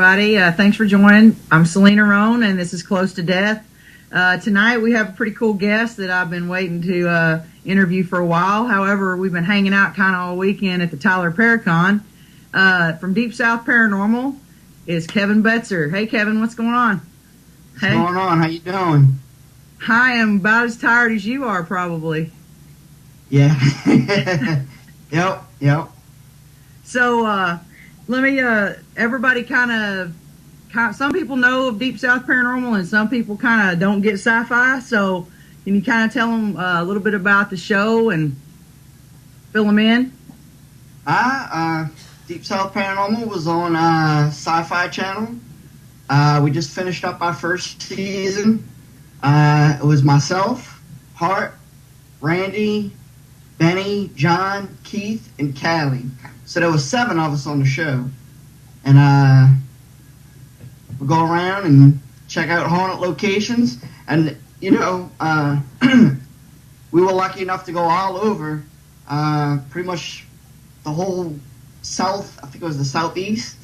everybody. Thanks for joining. I'm Selena Roane, and this is Close to Death. Tonight we have a pretty cool guest that I've been waiting to interview for a while. However, we've been hanging out kind of all weekend at the Tyler Paracon. From Deep South Paranormal is Kevin Betzer. Hey, Kevin, what's going on? What's going on? How you doing? I am about as tired as you are, probably. Yeah. Yep. So, let me, everybody kind of, some people know of Deep South Paranormal and some people kind of don't get sci-fi. So, can you kind of tell them a little bit about the show and fill them in? Deep South Paranormal was on Sci-Fi Channel. We just finished up our first season. It was myself, Hart, Randy, Benny, John, Keith, and Callie. So there was 7 of us on the show. And we go around and check out haunted locations. And, you know, we were lucky enough to go all over pretty much the whole south, I think it was the southeast.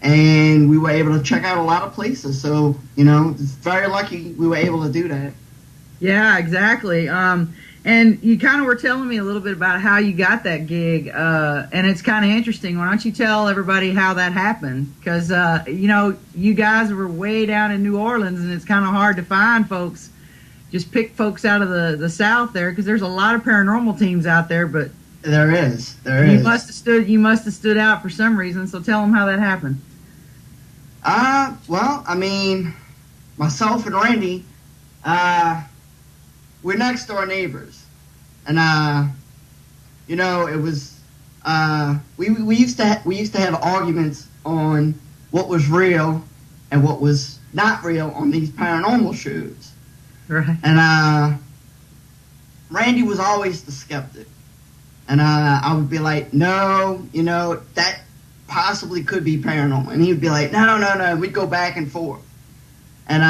And we were able to check out a lot of places. So, you know, it's very lucky we were able to do that. Yeah, exactly. And you kind of were telling me a little bit about how you got that gig, and it's kind of interesting. Why don't you tell everybody how that happened? Because, you know, you guys were way down in New Orleans, and it's kind of hard to find folks. Just pick folks out of the South there, because there's a lot of paranormal teams out there. But there is. You must have stood out for some reason. So tell them how that happened. Well, I mean, myself and Randy, we're next door neighbors, and you know, it was we used to have arguments on what was real and what was not real on these paranormal shows, right? And Randy was always the skeptic, and I would be like, no, you know, that possibly could be paranormal, and he would be like, no. We'd go back and forth. And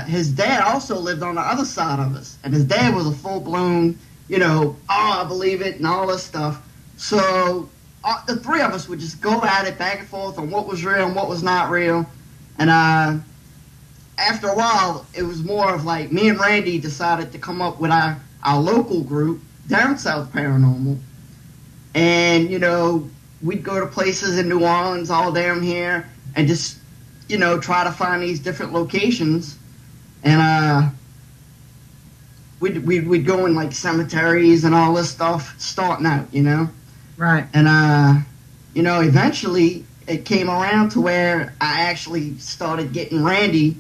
his dad also lived on the other side of us. And his dad was a full-blown, you know, I believe it and all this stuff. So the 3 of us would just go at it back and forth on what was real and what was not real. And after a while, it was more of like me and Randy decided to come up with our local group, Down South Paranormal. And, you know, we'd go to places in New Orleans, all down here, and just, you know, try to find these different locations, and we'd go in like cemeteries and all this stuff, starting out, you know. Right. And you know, eventually it came around to where I actually started getting Randy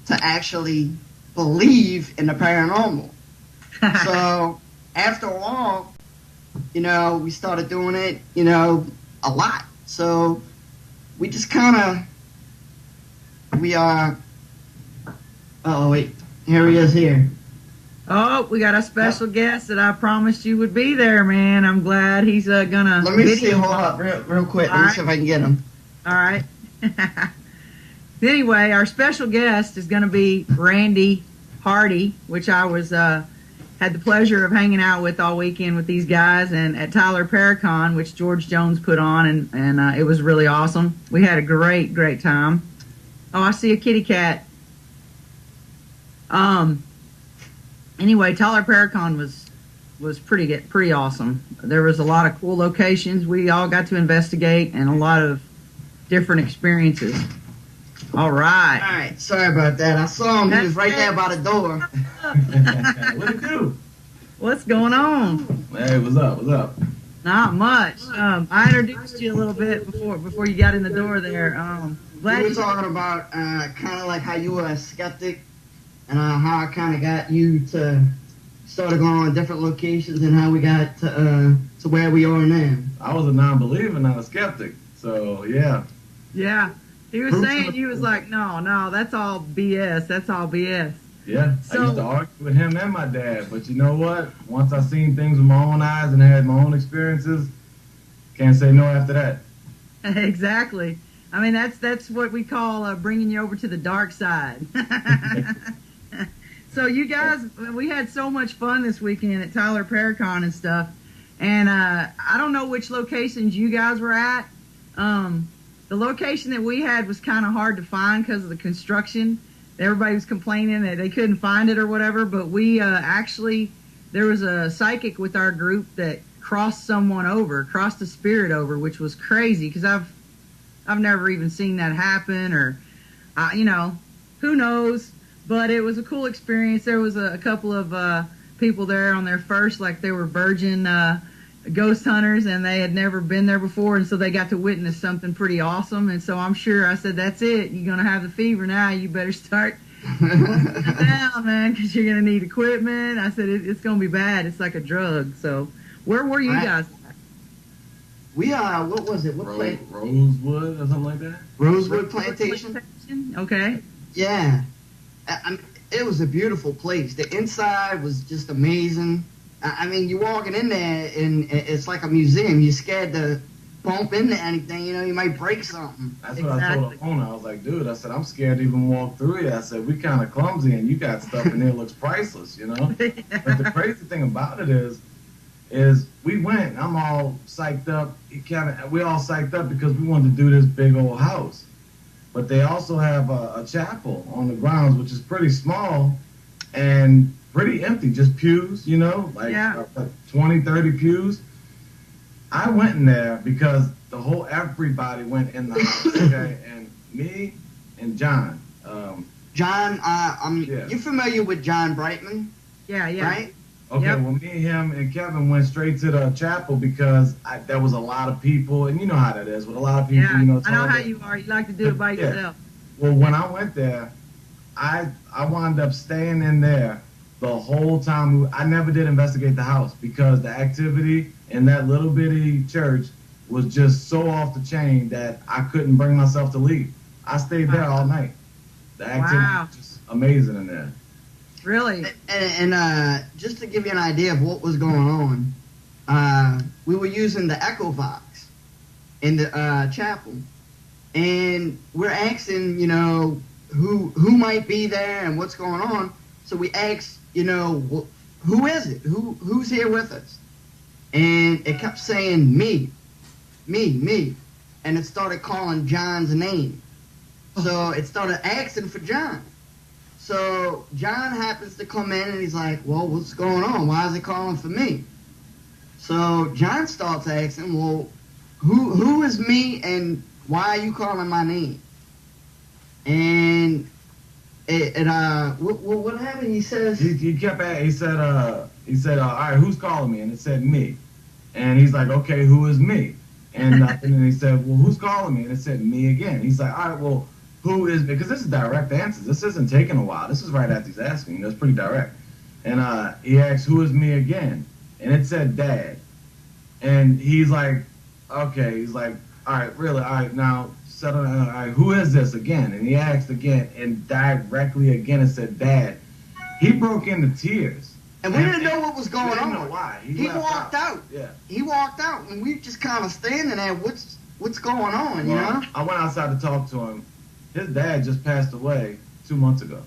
to actually believe in the paranormal. So after a while, you know, we started doing it, you know, a lot. So we just kind of. We are. Oh wait, here he is here. Oh, we got a special guest that I promised you would be there, man. I'm glad he's gonna. Let me see. Hold up, real quick. Let me see if I can get him. All right. Anyway, our special guest is gonna be Randy Hardy, which I was had the pleasure of hanging out with all weekend with these guys, and at Tyler Paracon, which George Jones put on, and it was really awesome. We had a great time. Oh, I see a kitty cat. Anyway, Tyler Paracon was pretty awesome. There was a lot of cool locations we all got to investigate, and a lot of different experiences. All right. Sorry about that. I saw him. He was right there by the door. What it do? What's going on? Hey, what's up? Not much. I introduced you a little bit before you got in the door there. We were talking about kind of like how you were a skeptic, and how I kind of got you to start going on different locations, and how we got to where we are now. I was a non-believer, not a skeptic. So yeah. Yeah, he was saying you was like, no, that's all BS. That's all BS. Yeah, I used to argue with him and my dad, but you know what? Once I seen things with my own eyes and had my own experiences, can't say no after that. Exactly. I mean, that's what we call bringing you over to the dark side. So you guys, we had so much fun this weekend at Tyler Paracon and stuff. And I don't know which locations you guys were at, the location that we had was kind of hard to find because of the construction. Everybody was complaining that they couldn't find it or whatever, but we actually, there was a psychic with our group that crossed a spirit over, which was crazy because I've never even seen that happen, or who knows, but it was a cool experience. There was a couple of people there on their first, like they were virgin ghost hunters, and they had never been there before, and so they got to witness something pretty awesome. And so I'm sure, I said, that's it, you're gonna have the fever now, you better start down, man, because you're gonna need equipment. I said, it's gonna be bad, it's like a drug. So where were you guys at? We what was it, Rosewood or something like that? Rosewood Plantation. Okay. Yeah, it was a beautiful place. The inside was just amazing. I mean, you're walking in there, and it's like a museum. You're scared to bump into anything. You might break something. That's what I told the owner. I was like, dude, I said, I'm scared to even walk through here. I said, we kind of clumsy, and you got stuff in there that looks priceless, But the crazy thing about it is we went, I'm all psyched up. We all psyched up because we wanted to do this big old house. But they also have a chapel on the grounds, which is pretty small and pretty empty, just pews, like 20, 30 pews. I went in there because everybody went in the house, okay? And me and John. John, you're familiar with John Brightman? Yeah. Right? Okay, well, me, him, and Kevin went straight to the chapel because there was a lot of people, and you know how that is with a lot of people. I know how you are. You like to do it by yourself. Well, when I went there, I wound up staying in there the whole time. I never did investigate the house because the activity in that little bitty church was just so off the chain that I couldn't bring myself to leave. I stayed there all night. The activity was just amazing in there. Really? And just to give you an idea of what was going on, we were using the Echo Box in the chapel, and we're asking, who might be there and what's going on. So we asked, who is it? Who's here with us? And it kept saying me, and it started calling John's name. So it started asking for John. So John happens to come in, and he's like, well, what's going on? Why is it calling for me? So John starts asking, well, who is me, and why are you calling my name? And what happened? He says he kept at. He said, all right, who's calling me? And it said me. And he's like, okay, who is me? And then he said, well, who's calling me? And it said me again. He's like, all right, well, who is me? Because this is direct answers. This isn't taking a while. This is right after he's asking. It's pretty direct. And he asked, who is me again? And it said Dad. And he's like, okay. He's like, all right, really? All right, now settle down. All right, who is this again? And he asked again, and directly again it said Dad. He broke into tears. And we didn't know what was going on. We didn't know why. He walked out. Yeah. He walked out, and we just kind of standing there. What's going on, well, I went outside to talk to him. His dad just passed away 2 months ago.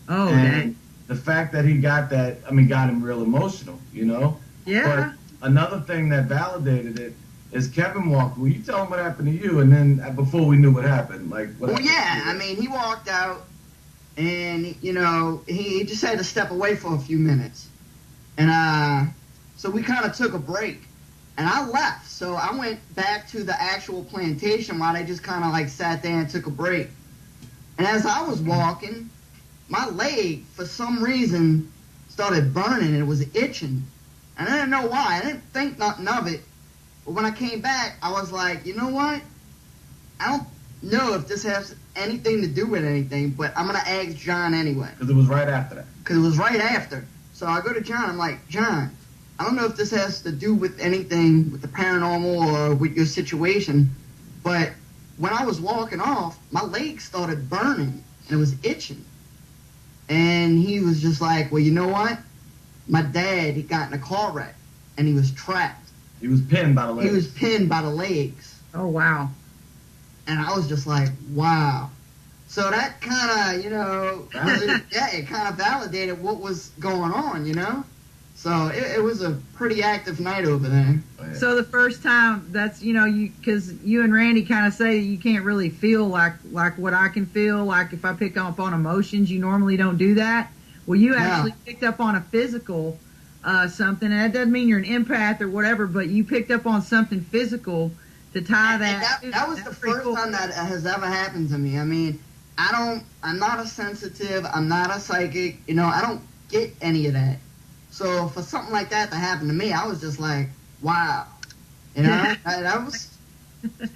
Oh, and dang. The fact that he got that, got him real emotional, Yeah. But another thing that validated it is Kevin walked. Well, you tell him what happened to you, and then before we knew what happened, like. He walked out, and he just had to step away for a few minutes, and so we kind of took a break, and I left. So I went back to the actual plantation while they just kind of like sat there and took a break. And as I was walking, my leg for some reason started burning and it was itching, and I didn't know why. I didn't think nothing of it. But when I came back, I was like, you know what? I don't know if this has anything to do with anything, but I'm going to ask John anyway. Because it was right after that. Because it was right after. So I go to John. I'm like, John, I don't know if this has to do with anything with the paranormal or with your situation, but when I was walking off, my leg started burning and it was itching. And he was just like, well, you know what? My dad, he got in a car wreck and he was trapped. He was pinned by the legs. He was pinned by the legs. Oh, wow. And I was just like, wow. So that kind of, it kind of validated what was going on, So it was a pretty active night over there. Oh, yeah. So the first time, that's, because you and Randy kind of say that you can't really feel like what I can feel. Like if I pick up on emotions, you normally don't do that. Well, you actually picked up on a physical something, and that doesn't mean you're an empath or whatever, but you picked up on something physical to tie that. That was the first time that has ever happened to me. I mean, I'm not a sensitive, I'm not a psychic, I don't get any of that. So for something like that to happen to me, I was just like, wow. That was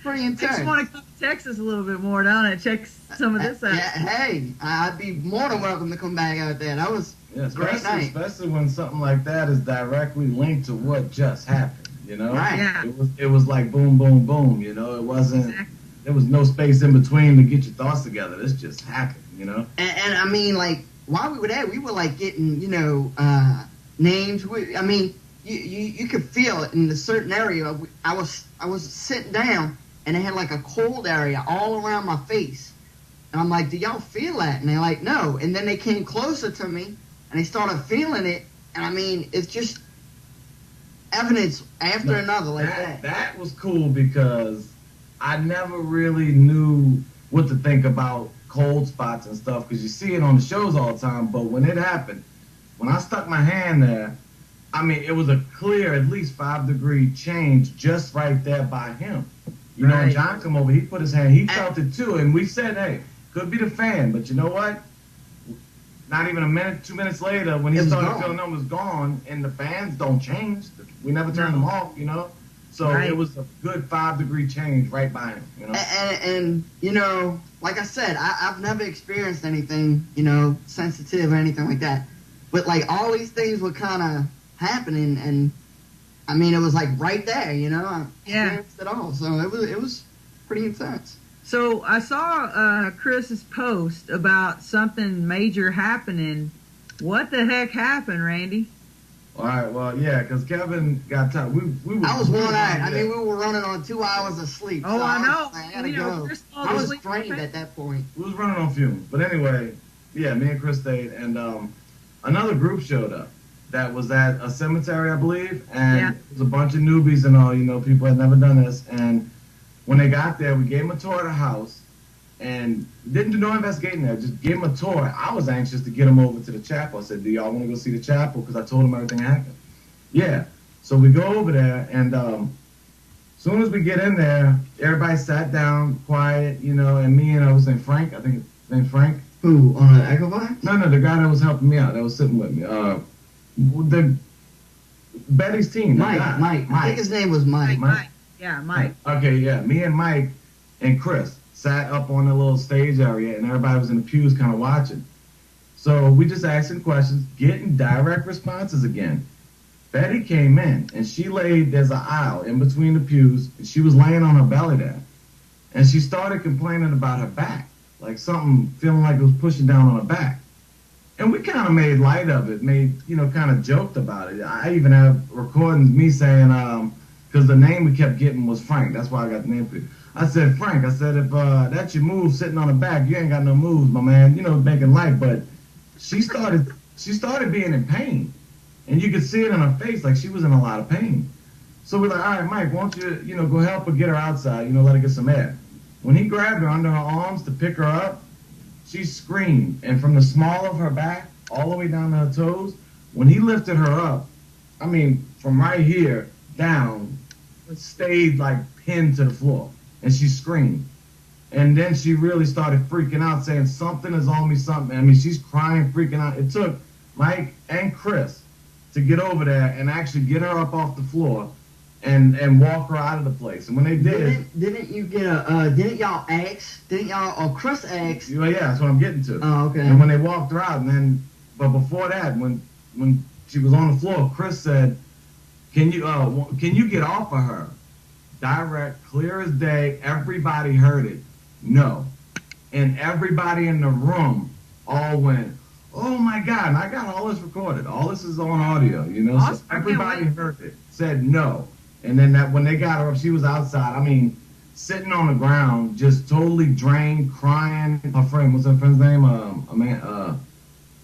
pretty intense. Makes you want to come to Texas a little bit more, don't it? Check some of this out. Yeah, hey, I'd be more than welcome to come back out there. That was a great night. Especially when something like that is directly linked to what just happened, Right. Yeah. It was like boom, boom, boom, it wasn't, Exactly. There was no space in between to get your thoughts together. This just happened, And I mean, like, while we were there, we were like getting, names. I mean, you could feel it in a certain area. I was sitting down, and they had like a cold area all around my face. And I'm like, do y'all feel that? And they're like, no. And then they came closer to me, and they started feeling it. And I mean, it's just evidence after another like that. That was cool because I never really knew what to think about cold spots and stuff because you see it on the shows all the time. But when it happened, when I stuck my hand there, I mean, it was a clear, at least 5-degree change just right there by him. And John come over, he put his hand, he felt it too. And we said, hey, could be the fan. But you know what? Not even a minute, 2 minutes later, when he started feeling it was gone, and the fans don't change. We never turned them off, So it was a good 5-degree change right by him, And like I said, I've never experienced anything, sensitive or anything like that. But like all these things were kind of happening, and I mean, it was like right there, I experienced it all. So it was pretty intense. So I saw Chris's post about something major happening. What the heck happened, Randy? All right, well, yeah, because Kevin got tired. I was worn out. I mean, we were running on 2 hours of sleep. Oh, so I know. I had to go. I was drained at that point. We was running on fumes. But anyway, yeah, me and Chris stayed, and another group showed up that was at a cemetery, I believe, and it was a bunch of newbies and all, people had never done this, and when they got there, we gave them a tour of the house, and didn't do no investigating there, just gave them a tour. I was anxious to get them over to the chapel. I said, do y'all want to go see the chapel? Because I told them everything happened. Yeah. So we go over there, and as soon as we get in there, everybody sat down, quiet, and me and I was named Frank. I think his name's Frank. Who, on an Echo Box? No, the guy that was helping me out, that was sitting with me. Betty's team. Mike. I think his name was Mike. Yeah, Mike. Okay, yeah. Me and Mike and Chris sat up on the little stage area, and everybody was in the pews kind of watching. So we just asking questions, getting direct responses again. Betty came in, and she laid, there's an aisle in between the pews, and she was laying on her belly there. And she started complaining about her back, like something feeling like it was pushing down on her back. And we kind of made light of it, kind of joked about it. I even have recordings me saying, because the name we kept getting was Frank. That's why I got the name for you. I said, Frank, if that's your move sitting on the back, you ain't got no moves, my man. Making light. But she started being in pain. And you could see it in her face, like she was in a lot of pain. So we're like, all right, Mike, why don't you, go help her get her outside, let her get some air. When he grabbed her under her arms to pick her up, she screamed. And from the small of her back all the way down to her toes, when he lifted her up, I mean, from right here down, it stayed like pinned to the floor. And she screamed. And then she really started freaking out, saying, something is on me, something. I mean, she's crying, freaking out. It took Mike and Chris to get over there and actually get her up off the floor and walk her out of the place. And when they did... Didn't you get didn't y'all ask? Or Chris asked? Yeah, that's what I'm getting to. Oh, okay. And when they walked her out, but before that, when she was on the floor, Chris said, can you get off of her? Direct, clear as day, everybody heard it. No. And everybody in the room all went, oh my God, and I got all this recorded. All this is on audio, Awesome. So everybody heard it, said no. And then when they got her up, she was outside, I mean, sitting on the ground, just totally drained, crying. Her friend, what's her friend's name?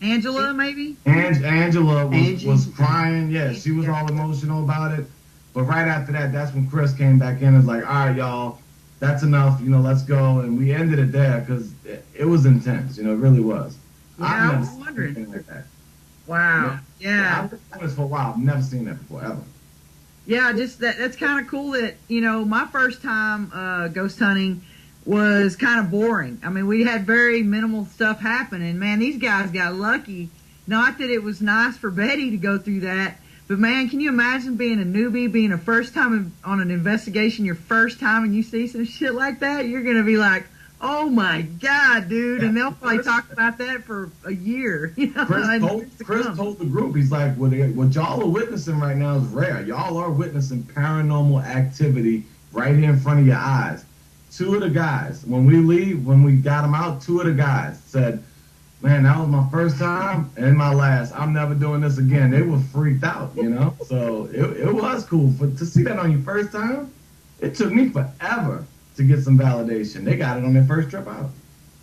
Angela, maybe? Angela was crying, yeah, she was all emotional about it. But right after that, that's when Chris came back in and was like, all right, y'all, that's enough, let's go. And we ended it there because it was intense, it really was. Yeah, I've I was never wondering. seen anything like that. Wow. Yeah. I've been doing this for a while. I've never seen that before, ever. Yeah, just that's kind of cool that, my first time ghost hunting was kind of boring. I mean, we had very minimal stuff happen, and man, these guys got lucky. Not that it was nice for Betty to go through that, but man, can you imagine being a newbie, being a first time on an investigation, your first time, and you see some shit like that? You're going to be like, oh my God, dude. And they'll probably talk about that for a year. Chris told the group, he's like, what y'all are witnessing right now is rare. Y'all are witnessing paranormal activity right here in front of your eyes. Two of the guys, when we got them out, two of the guys said, man, that was my first time and my last. I'm never doing this again. They were freaked out, So it was cool. To see that on your first time, it took me forever to get some validation. They got it on their first trip out.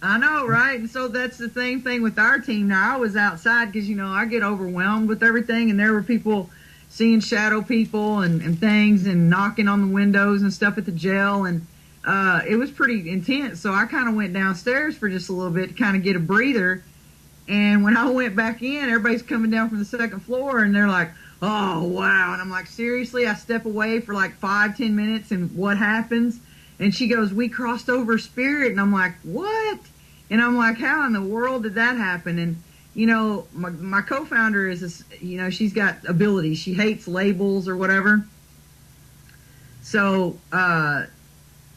I know, right? And so that's the same thing with our team. Now, I was outside because, I get overwhelmed with everything, and there were people seeing shadow people and things and knocking on the windows and stuff at the jail, and it was pretty intense. So I kind of went downstairs for just a little bit to kind of get a breather. And when I went back in, everybody's coming down from the second floor, and they're like, oh, wow. And I'm like, seriously? I step away for like 5-10 minutes, and what happens? And she goes, we crossed over spirit. And I'm like, what? And I'm like, how in the world did that happen? And, my co-founder is, she's got abilities. She hates labels or whatever. So,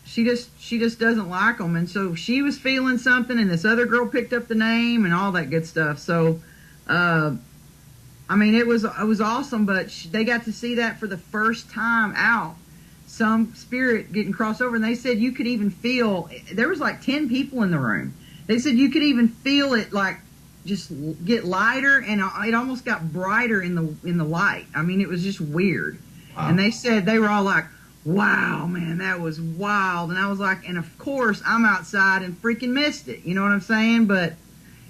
she just doesn't like them. And so she was feeling something, and this other girl picked up the name and all that good stuff. So, it was awesome, but they got to see that for the first time out. Some spirit getting crossed over, and they said you could even feel, there was like 10 people in the room. They said you could even feel it like just get lighter, and it almost got brighter in the light. It was just weird. Wow. And they said they were all like, wow, man, that was wild. And I was like, and of course I'm outside and freaking missed it. You know what I'm saying? But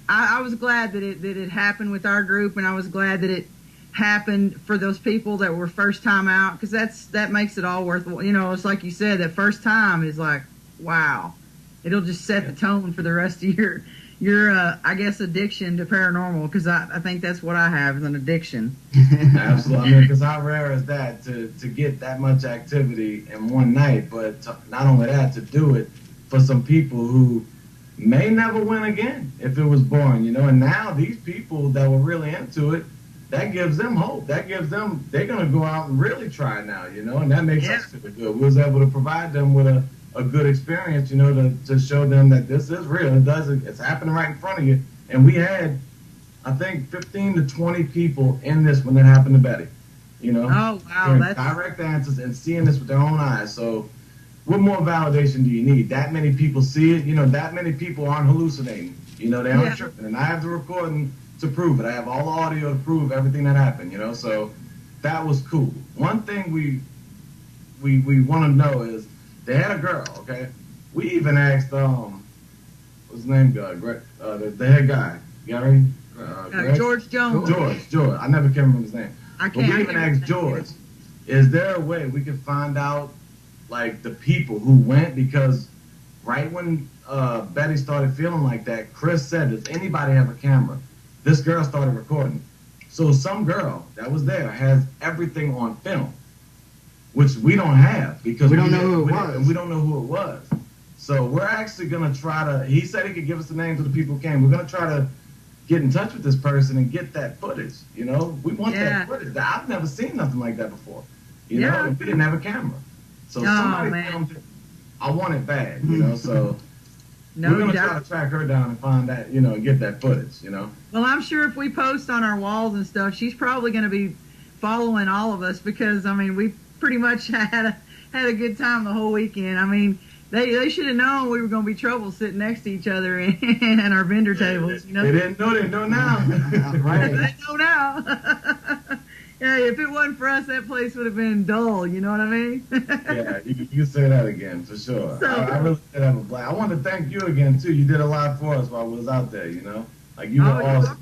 I was glad that it happened with our group, and I was glad that it happened for those people that were first time out, because that makes it all worthwhile. It's like you said, that first time is like, wow, it'll just set the tone for the rest of your I guess addiction to paranormal, because I think that's what I have, is an addiction. Absolutely. Because how rare is that to get that much activity in one night, but not only that, to do it for some people who may never win again if it was boring, and now these people that were really into it, that gives them hope. That gives them, they're going to go out and really try now, and that makes us feel good. We was able to provide them with a good experience, to show them that this is real. It's happening right in front of you. And we had, I think, 15 to 20 people in this when it happened to Betty, Oh, wow. That's direct answers and seeing this with their own eyes. So what more validation do you need? That many people see it, that many people aren't hallucinating. They aren't tripping. And I have the recording to prove it. I have all the audio to prove everything that happened, so that was cool. One thing we want to know is they had a girl, okay? We even asked, what's his name, Greg, the head guy, Gary? George Jones. George. I never can remember his name. I can't. But we even asked George, is there a way we can find out, like, the people who went? Because right when Betty started feeling like that, Chris said, does anybody have a camera? This girl started recording. So some girl that was there has everything on film, which we don't have because we don't know who it was. We don't know who it was. So we're actually going to try to, he said he could give us the names of the people who came. We're going to try to get in touch with this person and get that footage. We want that footage. I've never seen nothing like that before. We didn't have a camera. So somebody filmed it. I want it bad, so... No, we're going to try to track her down and find that, and get that footage, Well, I'm sure if we post on our walls and stuff, she's probably going to be following all of us, because, we pretty much had a good time the whole weekend. They should have known we were going to be trouble sitting next to each other and our vendor tables, They didn't know. They know now. Right. They know now. Yeah, if it wasn't for us, that place would have been dull. You know what I mean? Yeah, you say that again, for sure. So, I really did have a blast. I want to thank you again, too. You did a lot for us while we was out there, Like, you were awesome.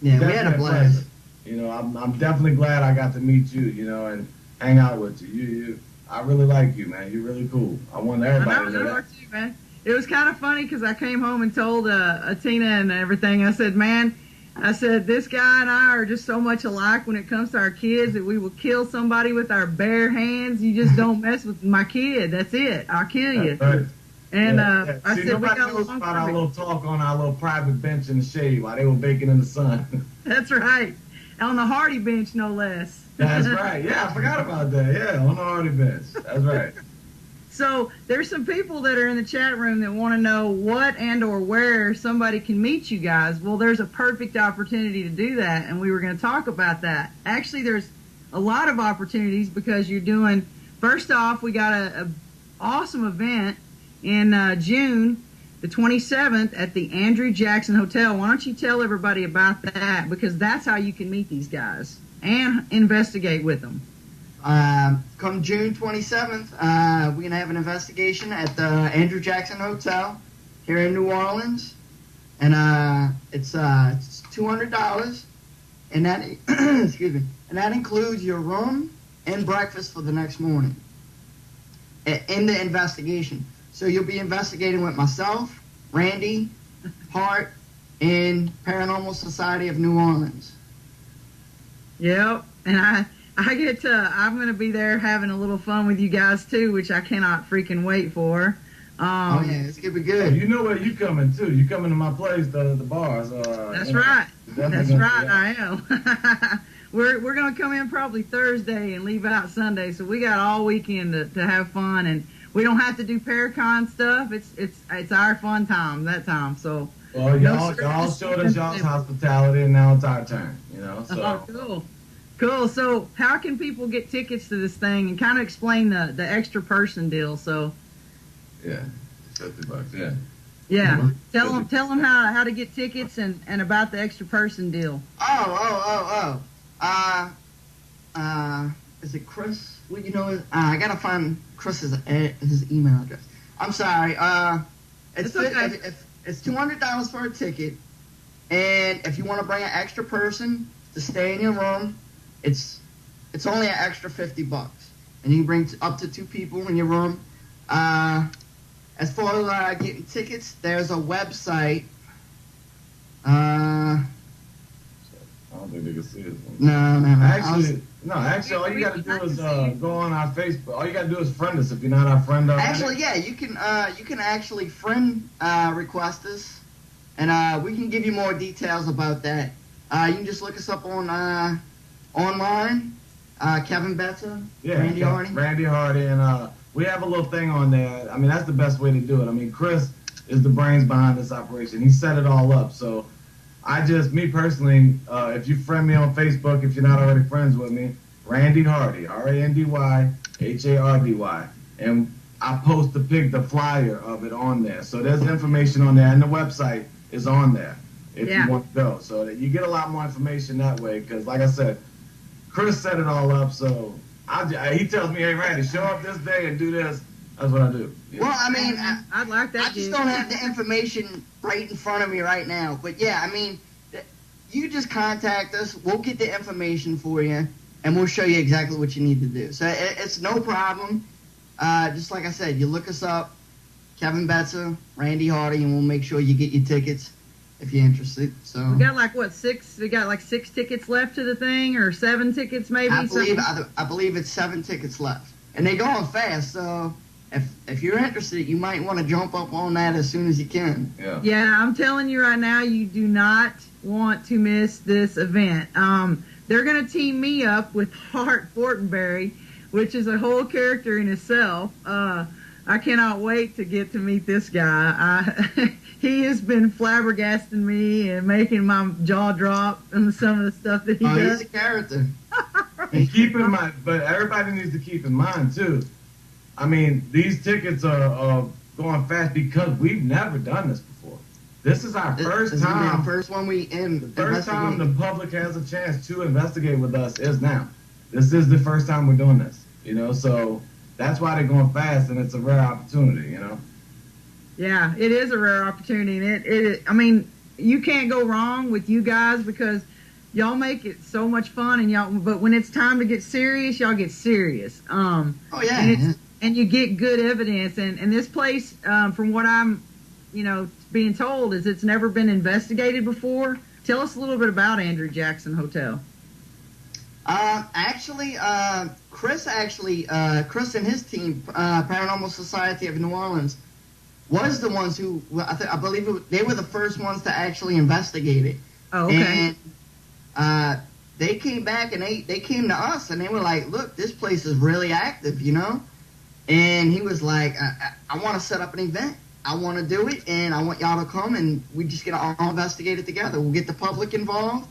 Yeah, we had a blast. I'm definitely glad I got to meet you, and hang out with you. I really like you, man. You're really cool. I want everybody to know You are that. too, man. It was kind of funny because I came home and told Tina and everything. I said, man, this guy and I are just so much alike when it comes to our kids that we will kill somebody with our bare hands. You just don't mess with my kid. That's it. I'll kill you. That's right. And I See, said, we nobody got knows along about our perfect. little talk on our little private bench in the shade while they were baking in the sun. That's right. On the Hardy bench, no less. That's right. Yeah, I forgot about that. Yeah, on the Hardy bench. That's right. So there's some people that are in the chat room that want to know what and or where somebody can meet you guys. Well, there's a perfect opportunity to do that, and we were going to talk about that. Actually, there's a lot of opportunities because you're doing, first off, we got a awesome event in June the 27th at the Andrew Jackson Hotel. Why don't you tell everybody about that? Because that's how you can meet these guys and investigate with them. Come June 27th, we're going to have an investigation at the Andrew Jackson Hotel here in New Orleans. And it's $200. And that, excuse me, and that includes your room and breakfast for the next morning in the investigation. So you'll be investigating with myself, Randy, Hart, and Paranormal Society of New Orleans. Yep, and I'm going to be there having a little fun with you guys too, which I cannot freaking wait for. Oh yeah, it's gonna be Oh, good. you know where you coming too. You coming to my place, the bars. That's you know, right. definitely That's gonna right. do that. I am. We're going to come in probably Thursday and leave out Sunday, so we got all weekend to have fun, and we don't have to do Paracon stuff. It's our fun time that time. So. Well, No y'all stress. showed us y'all's hospitality, and now it's our turn. You know, so. Oh, cool. So, how can people get tickets to this thing, and kind of explain the extra person deal? So. Yeah, $50. Yeah. Yeah, tell them how to get tickets and about the extra person deal. Is it Chris? Well, you know, I gotta find Chris's his email address. I'm sorry. It's okay. It's $200 for a ticket, and if you want to bring an extra person to stay in your room, it's only an extra $50, and you can bring up to 2 people in your room. As far as getting tickets, there's a website. I don't think they can see it. No. Actually, all you gotta do is go on our Facebook. All you gotta do is friend us if you're not our friend already. Actually, yeah, you can actually friend request us, and we can give you more details about that. You can just look us up on online. Kevin Betzer, Yeah, Randy Hardy. Randy Hardy, and we have a little thing on there. I mean, that's the best way to do it. I mean, Chris is the brains behind this operation. He set it all up. So me personally, if you friend me on Facebook, if you're not already friends with me, Randy Hardy, RandyHardy, and I post the flyer of it on there. So there's information on there, and the website is on there if you want to go. So that you get a lot more information that way, because like I said, Chris set it all up, so he tells me, hey, Randy, show up this day and do this. That's what I do. Yeah. Well, I mean, I'd like that. I just don't have the information right in front of me right now. But yeah, I mean, you just contact us. We'll get the information for you, and we'll show you exactly what you need to do. So it's no problem. Just like I said, you look us up, Kevin Betzer, Randy Hardy, and we'll make sure you get your tickets if you're interested. So we got like what, 6? We got like 6 tickets left to the thing, or 7 tickets maybe. I believe it's 7 tickets left, and they're going fast. So if you're interested, you might want to jump up on that as soon as you can. Yeah. Yeah, I'm telling you right now, you do not want to miss this event. They're going to team me up with Hart Fortenberry, which is a whole character in itself. I cannot wait to get to meet this guy. He has been flabbergasting me and making my jaw drop and some of the stuff that he does. He's a character. And keep in mind, but everybody needs to keep in mind too. I mean, these tickets are going fast because we've never done this before. This is our first time. The first one we The first time the public has a chance to investigate with us is now. This is the first time we're doing this. You know, so that's why they're going fast, and it's a rare opportunity. You know. Yeah, it is a rare opportunity, and I mean, you can't go wrong with you guys because y'all make it so much fun, and but when it's time to get serious, y'all get serious. Oh yeah, and you get good evidence. And this place, from what I'm, being told, is it's never been investigated before. Tell us a little bit about Andrew Jackson Hotel. Chris and his team, Paranormal Society of New Orleans, was the ones who, I believe they were the first ones to actually investigate it. Oh, okay. And they came back and they came to us and they were like, look, this place is really active, And he was like, I want to set up an event. I want to do it, and I want y'all to come, and we just get all investigate it together. We'll get the public involved,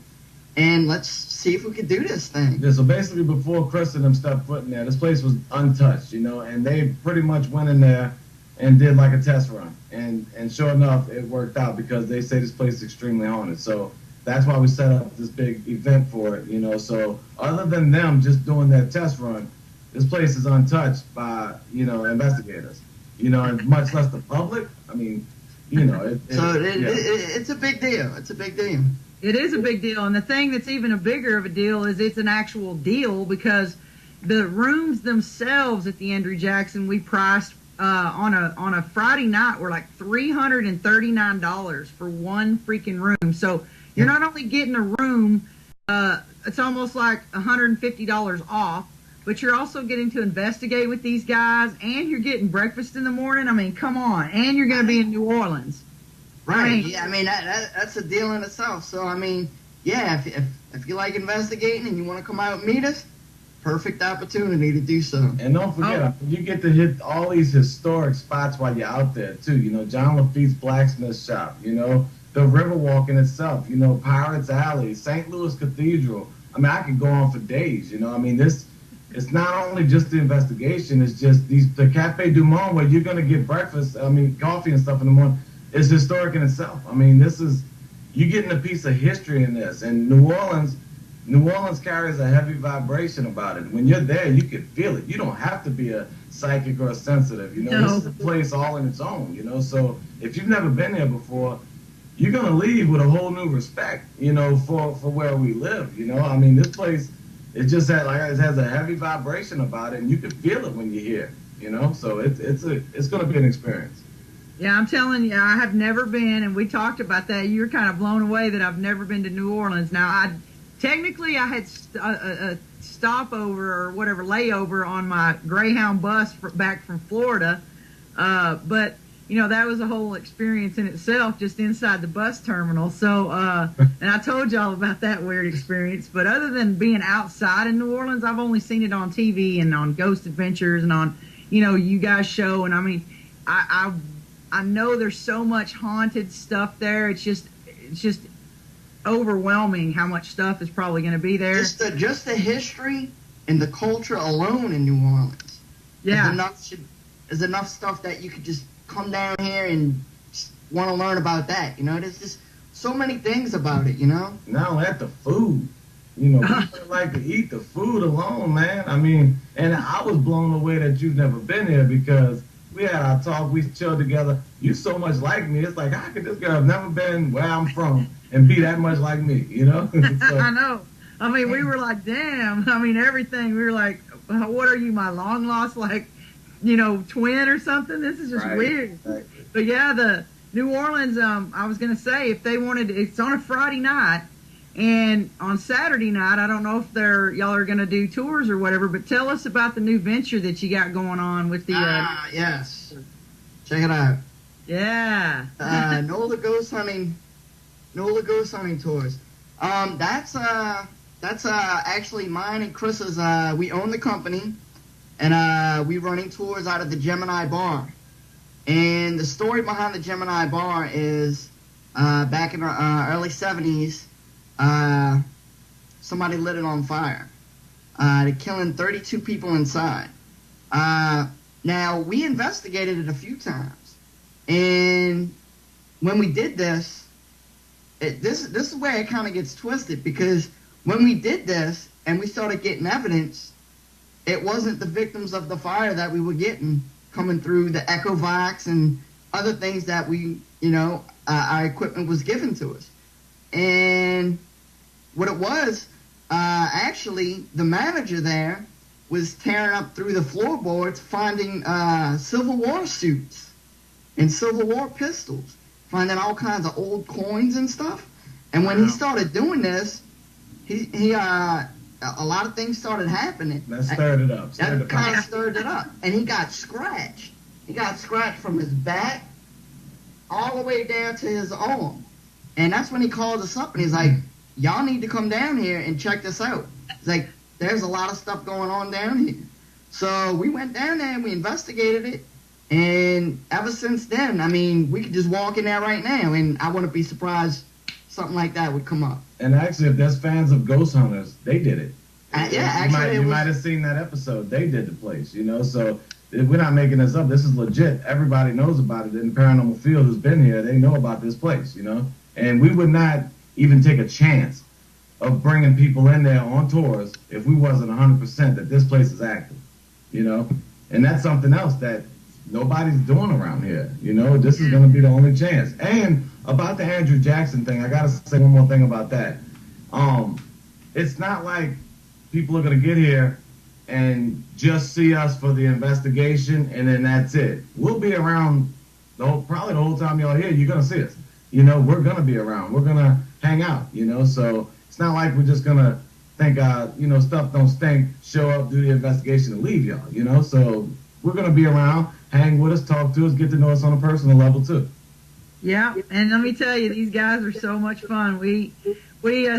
and let's see if we can do this thing. Yeah, so basically before Chris and them stepped foot in there, this place was untouched, and they pretty much went in there and did like a test run. And sure enough, it worked out because they say this place is extremely haunted. So that's why we set up this big event for it, So other than them just doing that test run, this place is untouched by, investigators, and much less the public. I mean, it's a big deal. It's a big deal. It is a big deal. And the thing that's even a bigger of a deal is it's an actual deal, because the rooms themselves at the Andrew Jackson, we priced on a Friday night, were like $339 for one freaking room. So you're not only getting a room, it's almost like $150 off, but you're also getting to investigate with these guys, and you're getting breakfast in the morning. I mean, come on. And you're going to be in New Orleans. Right. Yeah, I mean, that's a deal in itself. So, I mean, yeah, if you like investigating and you want to come out and meet us, perfect opportunity to do so. And don't forget, you get to hit all these historic spots while you're out there, too. John Lafitte's Blacksmith Shop, the Riverwalk in itself, Pirates Alley, St. Louis Cathedral. I mean, I could go on for days, I mean, it's not only just the investigation, it's just the Cafe Du Monde, where you're going to get breakfast, coffee and stuff in the morning, is historic in itself. I mean, you're getting a piece of history in this. And New Orleans carries a heavy vibration about it. When you're there, you can feel it. You don't have to be a psychic or a sensitive, No. This is a place all in its own, So if you've never been there before, you're going to leave with a whole new respect, for where we live, I mean, this place, it just it has a heavy vibration about it, and you can feel it when you're here, So it's going to be an experience. Yeah, I'm telling you, I have never been, and we talked about that. You were kind of blown away that I've never been to New Orleans. Now, I had a stopover or whatever, layover on my Greyhound bus back from Florida, but that was a whole experience in itself, just inside the bus terminal. So, and I told y'all about that weird experience. But other than being outside in New Orleans, I've only seen it on TV and on Ghost Adventures and on, you guys' show. And I mean, I know there's so much haunted stuff there. It's just overwhelming how much stuff is probably going to be there. Just the history and the culture alone in New Orleans. Yeah, there's enough stuff that you could just come down here and want to learn about that. There's just so many things about it. Not only that, the food. People like to eat the food alone, man. I mean, and I was blown away that you've never been here, because we had our talk, we chilled together. You so much like me. It's like, how could this girl have never been where I'm from and be that much like me, So, I know. I mean, we were like, damn. I mean, everything. We were like, what are you, my long lost, twin or something? This is just weird. Exactly. But yeah, the New Orleans, I was going to say, if they wanted, it's on a Friday night, and on Saturday night, I don't know if y'all are going to do tours or whatever, but tell us about the new venture that you got going on with the... yes. Check it out. Yeah. NOLA Ghost Hunting Tours. That's actually mine and Chris's. We own the company, and we running tours out of the Gemini Bar. And the story behind the Gemini Bar is back in the early 70s, somebody lit it on fire. They're killing 32 people inside. Now, we investigated it a few times. And when we did this is where it kind of gets twisted, because when we did this and we started getting evidence, it wasn't the victims of the fire that we were getting coming through the Echovox and other things that we, our equipment was given to us. And what it was, actually, the manager there was tearing up through the floorboards, finding Civil War suits and Civil War pistols, finding all kinds of old coins and stuff. And when he started doing this, he a lot of things started happening. That stirred it up. That kind of stirred it up. And he got scratched. He got scratched from his back all the way down to his arm. And that's when he called us up and he's like, y'all need to come down here and check this out. He's like, there's a lot of stuff going on down here. So we went down there and we investigated it. And ever since then, I mean, we could just walk in there right now and I wouldn't be surprised something like that would come up. And actually, if there's fans of Ghost Hunters, they did it. You might have seen that episode. They did the place, you know. So we're not making this up. This is legit. Everybody knows about it in the paranormal field who's been here. They know about this place, you know. And we would not even take a chance of bringing people in there on tours if we wasn't 100% that this place is active, you know. And that's something else that nobody's doing around here, you know. This is going to be the only chance. And about the Andrew Jackson thing, I got to say one more thing about that. It's not like people are going to get here and just see us for the investigation and then that's it. We'll be around probably the whole time y'all here. You're going to see us. You know, we're going to be around. We're going to hang out, you know. So it's not like we're just going to think, you know, stuff don't stink, show up, do the investigation, and leave y'all, you know. So we're going to be around, hang with us, talk to us, get to know us on a personal level, too. Yeah, and let me tell you, these guys are so much fun. We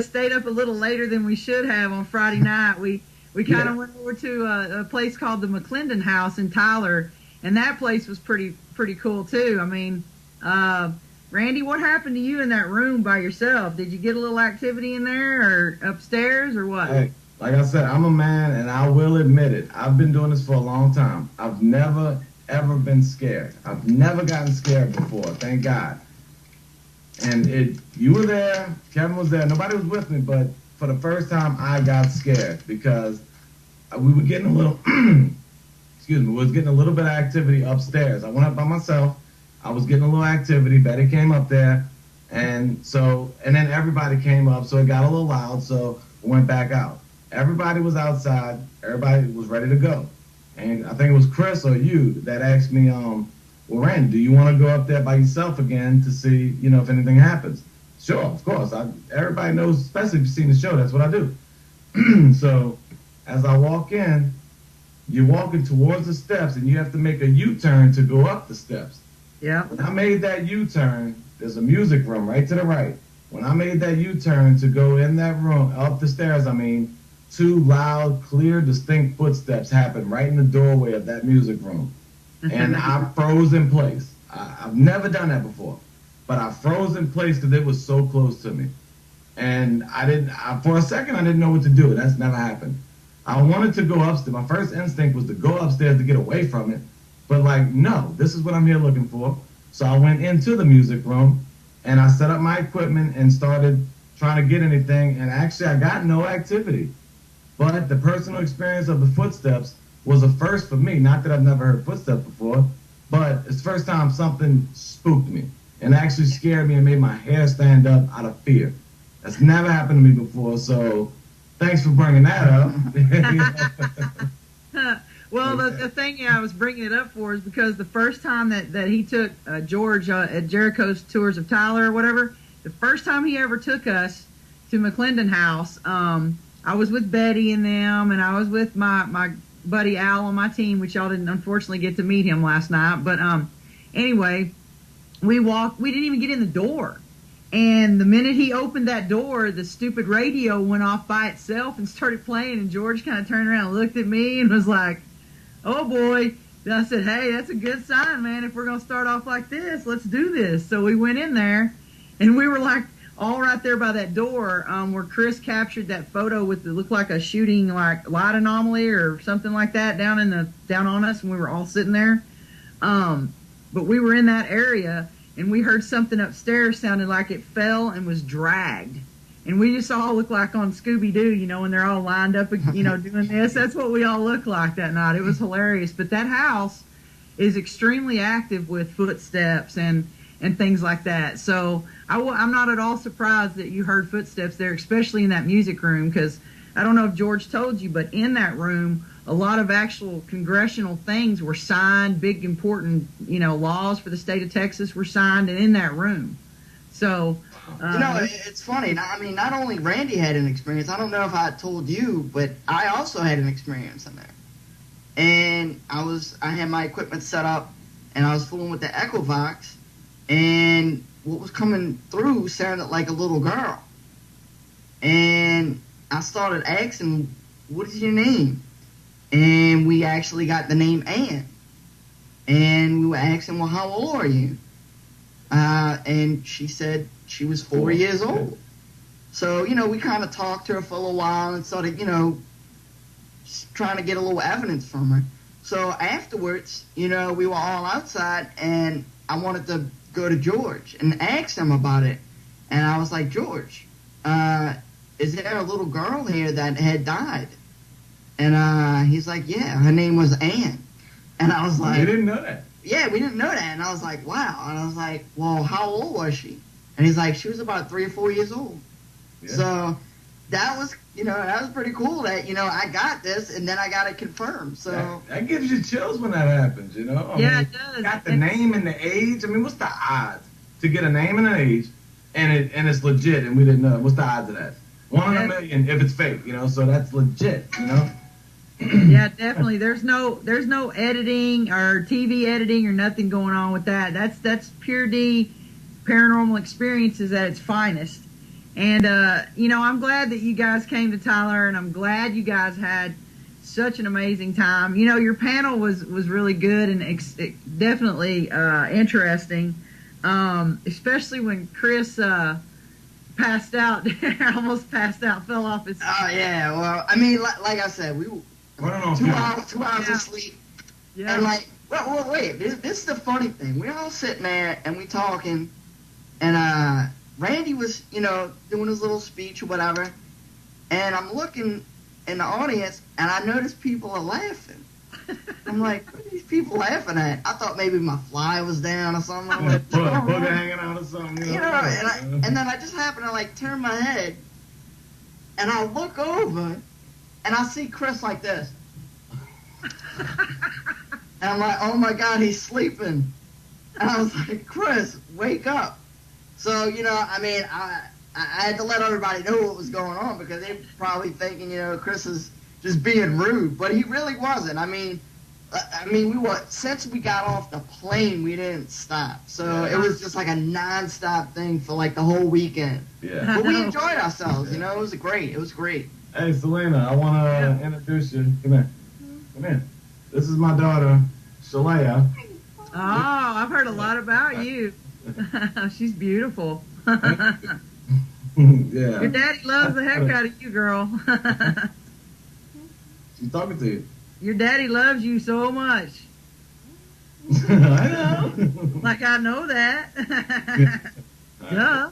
stayed up a little later than we should have on Friday night. We kind of went over to a place called the McClendon House in Tyler, and that place was pretty cool too. I mean, Randy, what happened to you in that room by yourself? Did you get a little activity in there or upstairs or what? Hey, like I said, I'm a man, and I will admit it. I've been doing this for a long time. I've never ever been scared. I've never gotten scared before, thank God. And you were there, Kevin was there, nobody was with me, but for the first time I got scared because we were getting a little, we was getting a little bit of activity upstairs. I went up by myself, I was getting a little activity, Betty came up there, and then everybody came up, so it got a little loud, so we went back out. Everybody was outside, everybody was ready to go. And I think it was Chris or you that asked me, well, Randy, do you want to go up there by yourself again to see, you know, if anything happens? Sure, of course. Everybody knows, especially if you've seen the show, that's what I do. So as I walk in, you're walking towards the steps, and you have to make a U-turn to go up the steps. Yeah. When I made that U-turn, there's a music room right to the right. When I made that U-turn to go in that room, up the stairs, I mean, two loud, clear, distinct footsteps happened right in the doorway of that music room. And I froze in place. I've never done that before. But I froze in place because it was so close to me. And for a second, I didn't know what to do. That's never happened. I wanted to go upstairs. My first instinct was to go upstairs to get away from it. But no, this is what I'm here looking for. So I went into the music room, and I set up my equipment and started trying to get anything. And actually, I got no activity. But the personal experience of the footsteps was a first for me. Not that I've never heard footsteps before, but it's the first time something spooked me and actually scared me and made my hair stand up out of fear. That's never happened to me before, so thanks for bringing that up. Well, the thing I was bringing it up for is because the first time that he took George at Jericho's Tours of Tyler or whatever, the first time he ever took us to McClendon House, I was with Betty and them, and I was with my buddy Al on my team, which y'all didn't unfortunately get to meet him last night. But anyway, we didn't even get in the door. And the minute he opened that door, the stupid radio went off by itself and started playing, and George kind of turned around and looked at me and was like, oh boy. And I said, hey, that's a good sign, man. If we're going to start off like this, let's do this. So we went in there, and we were like, all right there by that door, where Chris captured that photo with it looked like a shooting like light anomaly or something like that down on us, and we were all sitting there. But we were in that area, and we heard something upstairs sounded like it fell and was dragged. And we just all looked like on Scooby-Doo, you know, when they're all lined up, you know, doing this. That's what we all looked like that night. It was hilarious. But that house is extremely active with footsteps, and and things like that. So I'm not at all surprised that you heard footsteps there, especially in that music room, because I don't know if George told you, but in that room, a lot of actual congressional things were signed, big important, laws for the state of Texas were signed in that room. So, it's funny. Not only Randy had an experience, I don't know if I told you, but I also had an experience in there. And I had my equipment set up, and I was fooling with the Echovox, and what was coming through sounded like a little girl. And I started asking, "What is your name?" And we actually got the name Ann. And we were asking, "Well, how old are you?" And she said she was 4 years old. So, we kind of talked to her for a little while and started, just trying to get a little evidence from her. So afterwards, we were all outside, and I wanted to go to George and ask him about it. And I was like, "George, is there a little girl here that had died?" And he's like, "Yeah, her name was Ann." And I was like, "You didn't know that?" "Yeah, we didn't know that." And I was like, "Wow." And I was like, "Well, how old was she?" And he's like, "She was about 3 or 4 years old." Yeah. So that was, that was pretty cool that, I got this and then I got it confirmed. So that gives you chills when that happens, it does. Got the name and the age. What's the odds to get a name and an age and it's legit and we didn't know? What's the odds of that? 1 in a million if it's fake, so that's legit, Yeah, definitely. There's no editing or TV editing or nothing going on with that. That's pure D paranormal experiences at its finest. And I'm glad that you guys came to Tyler, and I'm glad you guys had such an amazing time. Your panel was really good and definitely interesting, especially when Chris passed out, almost passed out, fell off his. Oh yeah, well, like I said, we were 2 hours of sleep, and wait, this is the funny thing. We're all sitting there and we talking, and Randy was, doing his little speech or whatever, and I'm looking in the audience, and I noticed people are laughing. I'm like, what are these people laughing at? I thought maybe my fly was down or something. I'm like, booger hanging out or something. And then I just happened to turn my head, and I look over, and I see Chris like this. And I'm like, oh my God, he's sleeping. And I was like, "Chris, wake up." So, I had to let everybody know what was going on because they were probably thinking, Chris is just being rude, but he really wasn't. Since we got off the plane, we didn't stop. So it was just like a non-stop thing for the whole weekend. Yeah. But we enjoyed ourselves, it was great. It was great. Hey, Selena, I want to introduce you. Come here. This is my daughter, Shalea. Oh, I've heard a lot about you. She's beautiful. Yeah. Your daddy loves the heck out of you, girl. She's talking to you. Your daddy loves you so much. I know. I know that. Duh.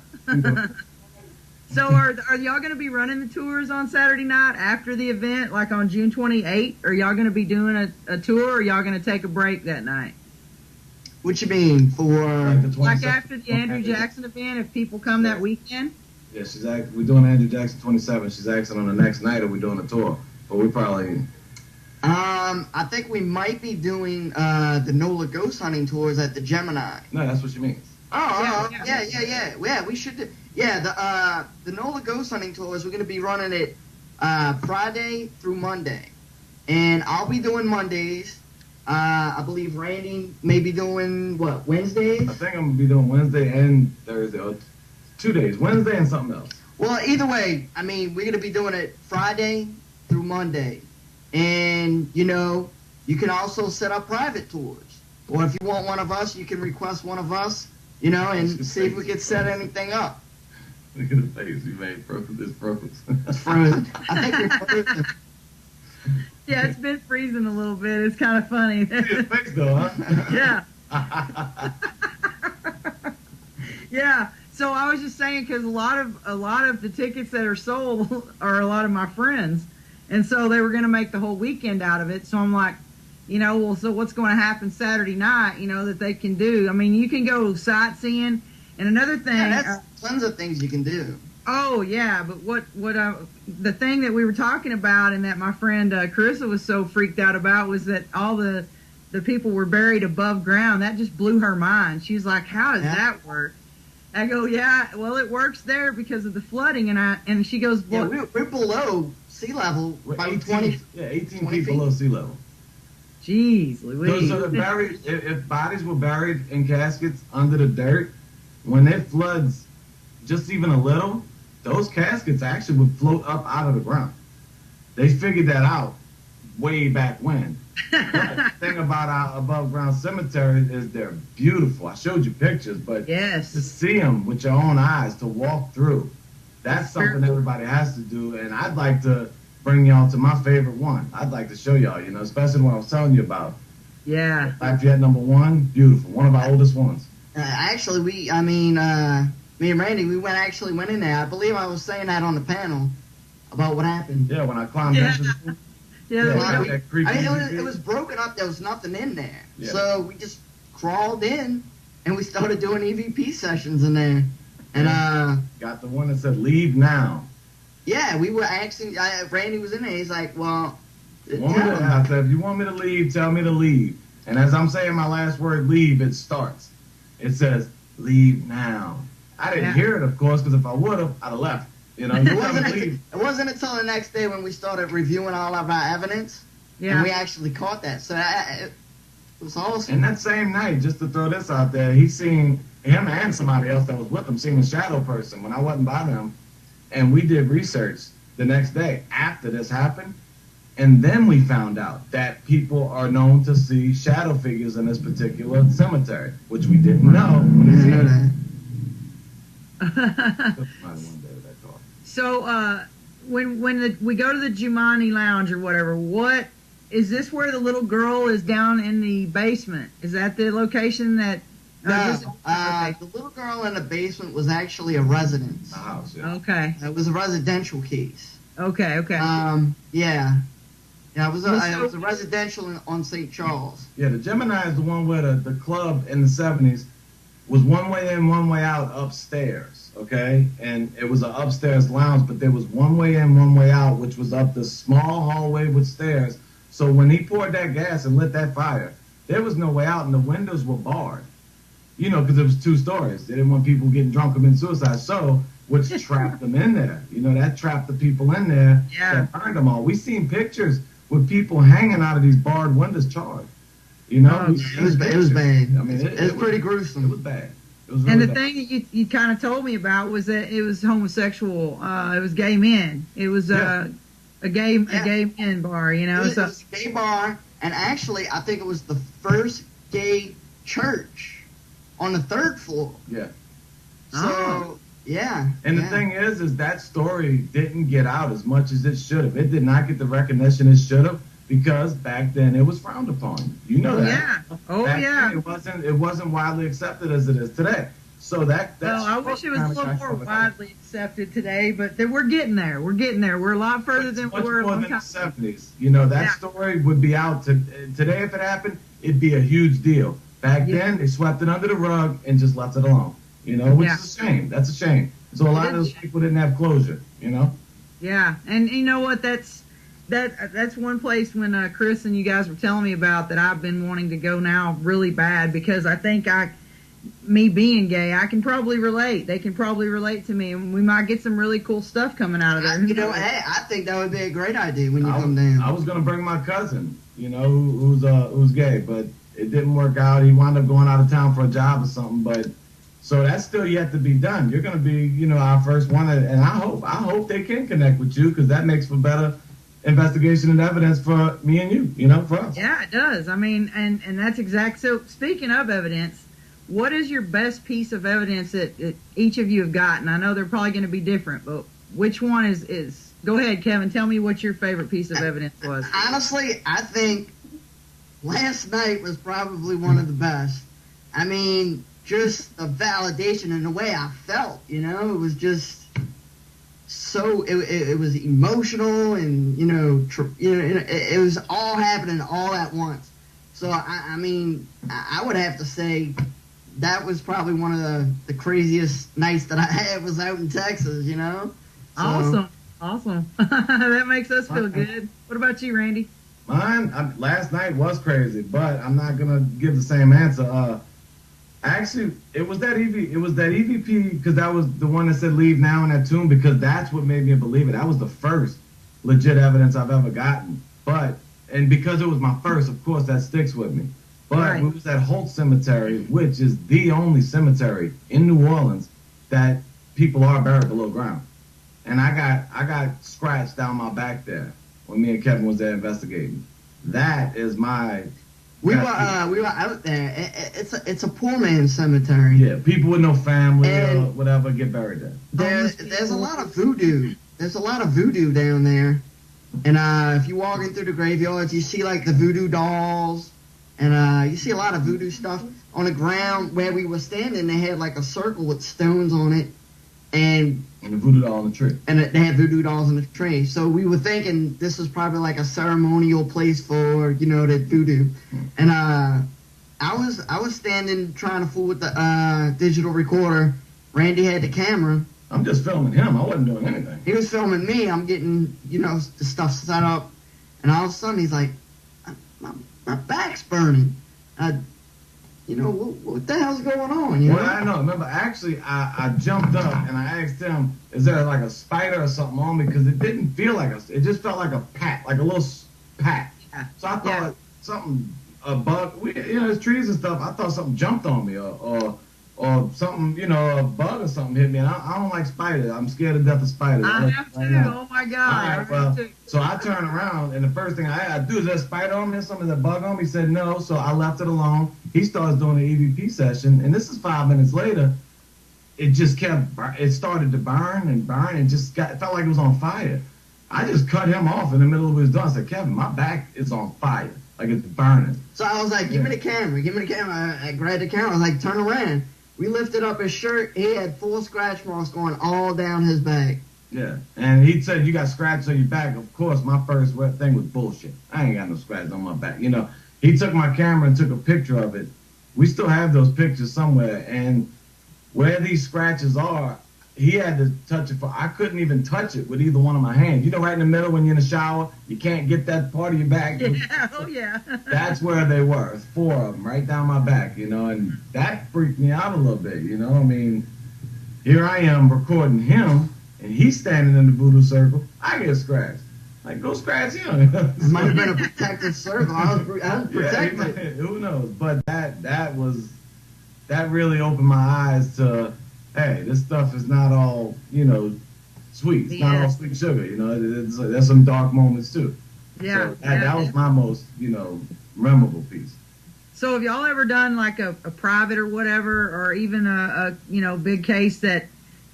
So are y'all going to be running the tours on Saturday night after the event, on June 28th? Are y'all going to be doing a tour, or are y'all going to take a break that night? What you mean for? After the Andrew Jackson event, if people come that weekend? Yeah, we're doing Andrew Jackson 27. She's asking on the next night, are we doing a tour? But we probably. I think we might be doing the NOLA ghost hunting tours at the Gemini. No, that's what she means. Yeah, we should do. Yeah, the NOLA ghost hunting tours, we're going to be running it Friday through Monday. And I'll be doing Mondays. I believe Randy may be doing, Wednesdays? I think I'm going to be doing Wednesday and Thursday. 2 days, Wednesday and something else. Well, either way, we're going to be doing it Friday through Monday. And, you can also set up private tours. Or if you want one of us, you can request one of us, and see if we can set anything up. Look at the face you made. It's frozen. It's frozen. I think you're frozen. Yeah, it's been freezing a little bit. It's kind of funny. See his face though, huh? Yeah. Yeah. So I was just saying, because a lot of the tickets that are sold are a lot of my friends, and so they were going to make the whole weekend out of it. So I'm like, you know, well, so what's going to happen Saturday night, you know, that they can do? I mean, you can go sightseeing. And another thing. Yeah, that's tons of things you can do. Oh, yeah. But the thing that we were talking about and that my friend Carissa was so freaked out about was that all the people were buried above ground. That just blew her mind. She was like, how does that work? I go, yeah, well, it works there because of the flooding. And she goes, well, yeah, we're below sea level by 18 feet below sea level. Jeez Louise. So if bodies were buried in caskets under the dirt, when it floods just even a little, those caskets actually would float up out of the ground. They figured that out way back when. The thing about our above ground cemeteries is they're beautiful. I showed you pictures, but to see them with your own eyes, to walk through, that's something everybody has to do. And I'd like to bring y'all to my favorite one. I'd like to show y'all, you know, especially what I was telling you about. Yeah. Lafayette #1, beautiful. One of our oldest ones. Actually, me and Randy, we went in there. I believe I was saying that on the panel about what happened. Yeah, when I climbed into it was broken up. There was nothing in there. Yeah. So we just crawled in and we started doing EVP sessions in there. And got the one that said "Leave now." Yeah, we were asking. Randy was in there. He's like, "Well, I said, if you want me to leave, tell me to leave." And as I'm saying my last word, "leave," it starts. It says, "Leave now." I didn't hear it, of course, because if I would have, I'd have left. You know, it wasn't until the next day when we started reviewing all of our evidence, and we actually caught that. So it was awesome. And that same night, just to throw this out there, he seen him and somebody else that was with him seeing a shadow person when I wasn't by them, and we did research the next day after this happened, and then we found out that people are known to see shadow figures in this particular cemetery, which we didn't know. So when we go to the Jumani Lounge or whatever, what is this where the little girl is down in the basement? Is that the location that? The little girl in the basement was actually a residence. A house, yeah. Okay. It was a residential case. Okay. Yeah, it was a residential on St. Charles. Yeah, the Gemini is the one where the club in the 70s was one way in, one way out upstairs, okay? And it was an upstairs lounge, but there was one way in, one way out, which was up this small hallway with stairs. So when he poured that gas and lit that fire, there was no way out, and the windows were barred. You know, because it was 2 stories. They didn't want people getting drunk and committing suicide, so which trapped them in there. You know, that trapped the people in there that burned them all. We seen pictures with people hanging out of these barred windows charged. You know, it was bad. I mean, it was pretty gruesome. It was bad. It was really bad. Thing that you kind of told me about was that it was homosexual. It was gay men. It was a gay men bar. You know, it was a gay bar, and actually, I think it was the first gay church on the 3rd floor. Yeah. So yeah. And the thing is that story didn't get out as much as it should have. It did not get the recognition it should have. Because back then it was frowned upon. You know that. Yeah. Back then it wasn't widely accepted as it is today. So that's I wish it was a little more widely accepted today, but we're getting there. We're a lot further than we were a long time ago. 70s. You know, that story would be out today if it happened, it'd be a huge deal. Back then they swept it under the rug and just left it alone. You know, which is a shame. That's a shame. So a lot of those people didn't have closure, you know? Yeah. And you know what, that's one place when Chris and you guys were telling me about that I've been wanting to go now really bad, because I think me being gay, I can probably relate. They can probably relate to me, and we might get some really cool stuff coming out of there. I think that would be a great idea when you come down. I was going to bring my cousin, you know, who's gay, but it didn't work out. He wound up going out of town for a job or something, but so that's still yet to be done. You're going to be, you know, our first one, and I hope they can connect with you, because that makes for better investigation and evidence for me and you, you know, for us. Yeah, it does. I mean, and that's exact. So speaking of evidence, what is your best piece of evidence that each of you have gotten? I know they're probably going to be different, but which one is? Go ahead, Kevin. Tell me what your favorite piece of evidence was. Honestly, I think last night was probably one of the best. I mean, just the validation and the way I felt, you know, it was just so it was emotional, and you know, it was all happening all at once. So I mean, I would have to say that was probably one of the craziest nights that I had was out in Texas. You know. So, Awesome. That makes us feel good. What about you, Randy? Mine, last night was crazy, but I'm not gonna give the same answer. Actually, it was that EVP because that was the one that said leave now in that tune, because that's what made me believe it. That was the first legit evidence I've ever gotten. And because it was my first, of course, that sticks with me. But Right. it was at Holt Cemetery, which is the only cemetery in New Orleans that people are buried below ground. And I got scratched down my back there when me and Kevin was there investigating. That is my. we were out there. It's a poor man's cemetery. Yeah, people with no family or And whatever get buried there. There's a lot of voodoo. There's a lot of voodoo down there. And if you're walking through the graveyards, you see like the voodoo dolls, and you see a lot of voodoo stuff on the ground where we were standing. They had like a circle with stones on it, and And the voodoo doll on the tree. and they had voodoo dolls in the tree. So we were thinking this was probably like a ceremonial place for the voodoo. And I was standing trying to fool with the digital recorder. Randy had the camera. I'm just filming him. I wasn't doing anything. He was filming me. I'm getting, the stuff set up. And all of a sudden he's like, my back's burning. What the hell's going on? Well, I know. Remember, actually, I jumped up and I asked him, is there like a spider or something on me? Because it didn't feel like it just felt like a pat, like a little pat. So I thought something, a bug, there's trees and stuff. I thought something jumped on me or something, a bug or something hit me. And I don't like spiders. I'm scared to death of spiders. I have too. Oh my God. All right, so I turned around, and the first thing I do, is there a spider on me or something, is there a bug on me? He said no, so I left it alone. He starts doing the EVP session, and this is 5 minutes later. It just it started to burn and burn, and it felt like it was on fire. I just cut him off in the middle of his door. I said, Kevin, my back is on fire, like it's burning. So I was like, give me the camera. I grabbed the camera. I was like, turn around. We lifted up his shirt. He had 4 scratch marks going all down his back. Yeah, and he said, you got scratches on your back. Of course, my first thing was bullshit. I ain't got no scratches on my back. He took my camera and took a picture of it. We still have those pictures somewhere. And where these scratches are, he had to touch it. I couldn't even touch it with either one of my hands. Right in the middle when you're in the shower, you can't get that part of your back. Yeah, oh yeah. That's where they were. 4 of them right down my back, and that freaked me out a little bit, I mean, here I am recording him, and he's standing in the voodoo circle. I get scratched. Like, go scratch him. It might have been a protective circle. I was protected. Yeah, who knows? But that really opened my eyes to, hey, this stuff is not all, sweet. It's not all sweet sugar, there's some dark moments too. Yeah. So that was my most, memorable piece. So have y'all ever done like a private or whatever, or even a big case that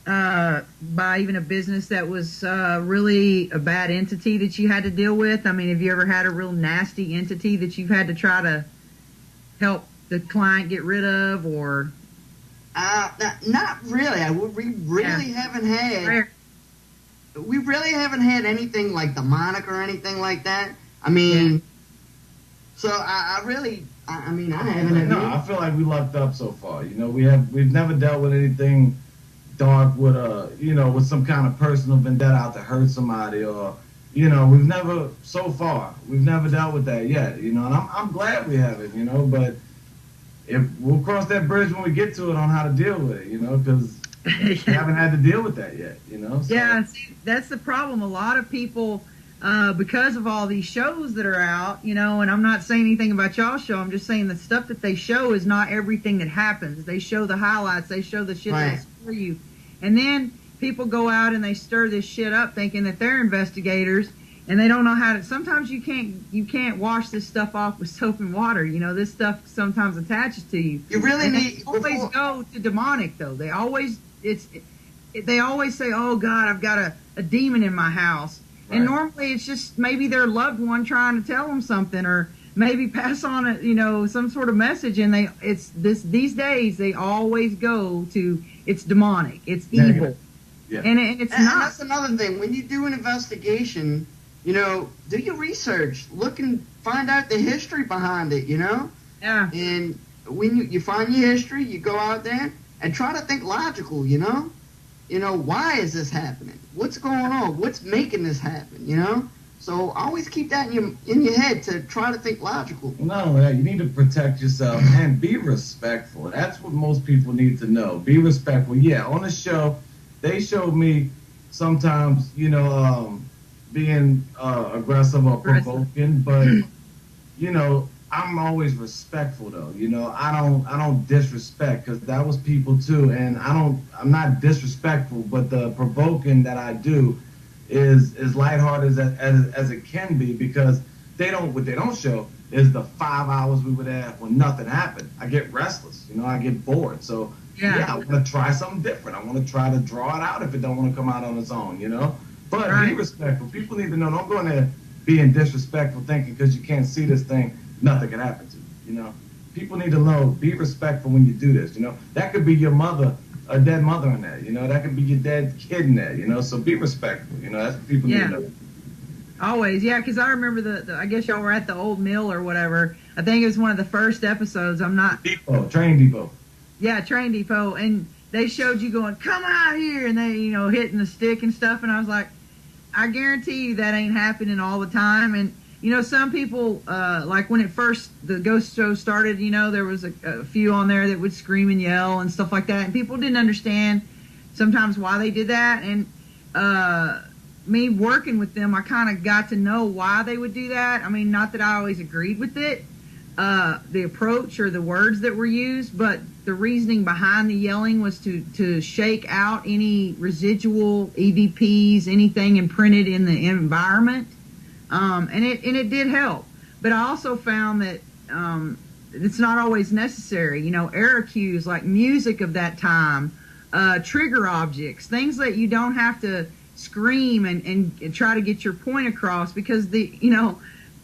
by even a business that was really a bad entity that you had to deal with? I mean, have you ever had a real nasty entity that you've had to try to help the client get rid of, or? Not really. We really haven't had. We really haven't had anything like demonic or anything like that. I mean, so I haven't. No, I feel like we lucked up so far. We've never dealt with anything dark with with some kind of personal vendetta out to hurt somebody, or we've never dealt with that yet. And I'm glad we haven't. But if we'll cross that bridge when we get to it on how to deal with it, because we haven't had to deal with that yet, So. Yeah, see, that's the problem. A lot of people, because of all these shows that are out, and I'm not saying anything about y'all's show. I'm just saying the stuff that they show is not everything that happens. They show the highlights. They show the shit that'll scare you. And then people go out and they stir this shit up thinking that they're investigators, and they don't know how to. Sometimes you can't wash this stuff off with soap and water. This stuff sometimes attaches to you. You really need. They always go to demonic though. They always say, "Oh God, I've got a demon in my house," right. And normally it's just maybe their loved one trying to tell them something, or maybe pass on some sort of message. And these days they always go to it's demonic, it's evil, yeah. And it's not. That's another thing. When you do an investigation, do your research, look and find out the history behind it, Yeah. And when you find your history, you go out there and try to think logical, why is this happening? What's going on? What's making this happen, So always keep that in your head to try to think logical. Not only that, you need to protect yourself and be respectful. That's what most people need to know. Be respectful. Yeah, on the show, they showed me sometimes, being aggressive or provoking, but I'm always respectful though. I don't disrespect, because that was people too, and I'm not disrespectful, but the provoking that I do is as lighthearted as it can be, because what they don't show is the 5 hours we were there when nothing happened. I get restless, I get bored. So yeah, I want to try something different. I want to try to draw it out if it don't want to come out on its own, But right. Be respectful. People need to know. Don't go in there being disrespectful, thinking because you can't see this thing, nothing can happen to you. People need to know. Be respectful when you do this. That could be your mother, a dead mother in there. That could be your dead kid in there. So be respectful. That's what people need to know. Always, yeah, because I remember the I guess y'all were at the old mill or whatever. I think it was one of the first episodes. Train Depot. Yeah, Train Depot, and they showed you going, "Come out here," and they, hitting the stick and stuff, and I was like, I guarantee you that ain't happening all the time. And some people, like when the ghost show started, there was a few on there that would scream and yell and stuff like that, and people didn't understand sometimes why they did that. And me working with them, I kind of got to know why they would do that. I mean, not that I always agreed with it, the approach or the words that were used, but the reasoning behind the yelling was to shake out any residual EVPs, anything imprinted in the environment, and it did help. But I also found that it's not always necessary. Error cues like music of that time, trigger objects, things that you don't have to scream and try to get your point across, because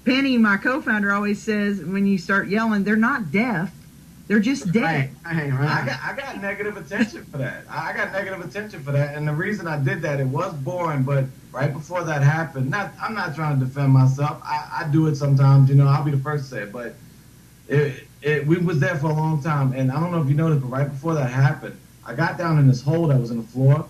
Penny, my co-founder, always says when you start yelling, they're not deaf, they're just dead. Right. I got negative attention for that. And the reason I did that, it was boring, but right before that happened, I'm not trying to defend myself. I do it sometimes, I'll be the first to say it, but we was there for a long time, and I don't know if you noticed, but right before that happened, I got down in this hole that was in the floor,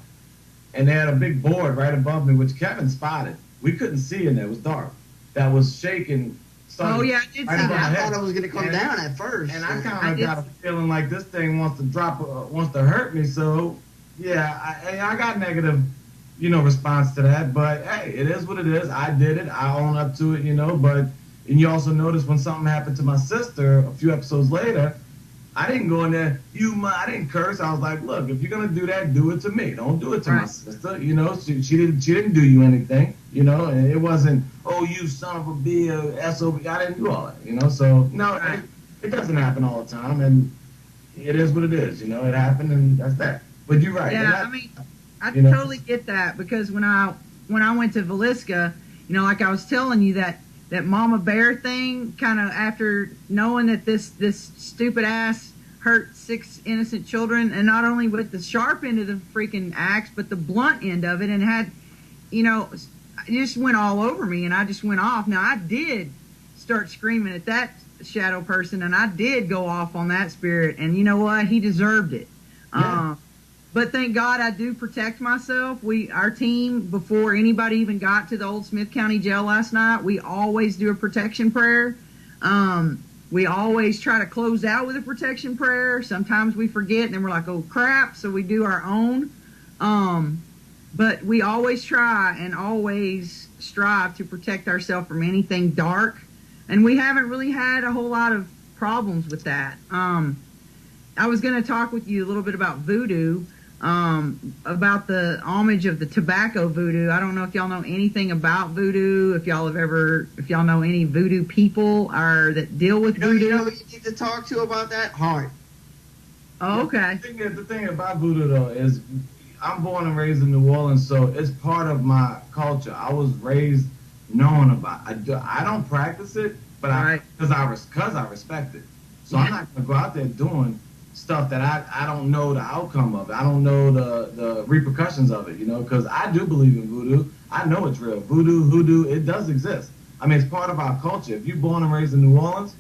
and they had a big board right above me, which Kevin spotted. We couldn't see in there, it was dark. That was shaking. Oh yeah, I did see that. I thought it was going to come down at first. And I kind of got a feeling like this thing wants to hurt me. So yeah, I got negative, response to that. But hey, it is what it is. I did it. I own up to it, and you also notice when something happened to my sister a few episodes later, I didn't go in there, I didn't curse. I was like, look, if you're going to do that, do it to me. Don't do it to my sister. She didn't do you anything, and it wasn't, oh, you son of a B, SOB. I didn't do all that, So, no, it doesn't happen all the time, and it is what it is, it happened, and that's that. But you're right. Yeah, I totally get that, because when I went to Villisca, like I was telling you, that mama bear thing, kind of after knowing that this stupid ass hurt 6 innocent children, and not only with the sharp end of the freaking axe, but the blunt end of it, and had, it just went all over me, and I just went off. Now, I did start screaming at that shadow person, and I did go off on that spirit, and you know what? He deserved it. Yeah. But thank God I do protect myself. Our team, before anybody even got to the old Smith County Jail last night, we always do a protection prayer. We always try to close out with a protection prayer. Sometimes we forget, and then we're like, oh, crap, so we do our own. But we always try and always strive to protect ourselves from anything dark. And we haven't really had a whole lot of problems with that. I was going to talk with you a little bit about voodoo. About the homage of the tobacco voodoo. I don't know if y'all know anything about voodoo, if y'all know any voodoo people or that deal with voodoo. You need to talk to about that? Hart. Oh, okay. The thing about voodoo, though, is I'm born and raised in New Orleans, so it's part of my culture. I was raised knowing about it. I don't practice it, but because I respect it. So I'm not going to go out there doing stuff that I don't know the outcome of it. I don't know the repercussions of it, you know, because I do believe in voodoo. I know it's real. Voodoo, hoodoo, it does exist. I mean, it's part of our culture. If you're born and raised in New Orleans,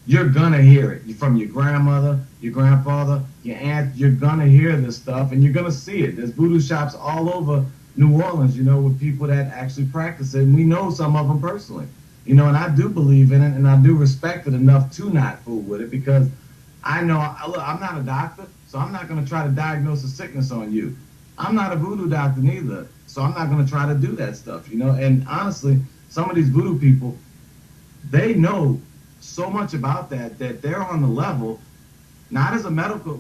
you're gonna hear it from your grandmother, your grandfather, your aunt. You're gonna hear this stuff, and you're gonna see it. There's voodoo shops all over New Orleans, you know, with people that actually practice it, and we know some of them personally, you know. And I do believe in it, and I do respect it enough to not fool with it, because I know, look, I'm not a doctor, so I'm not gonna try to diagnose a sickness on you. I'm not a voodoo doctor neither, so I'm not gonna try to do that stuff, you know. And honestly, some of these voodoo people, they know so much about that they're on the level, not as a medical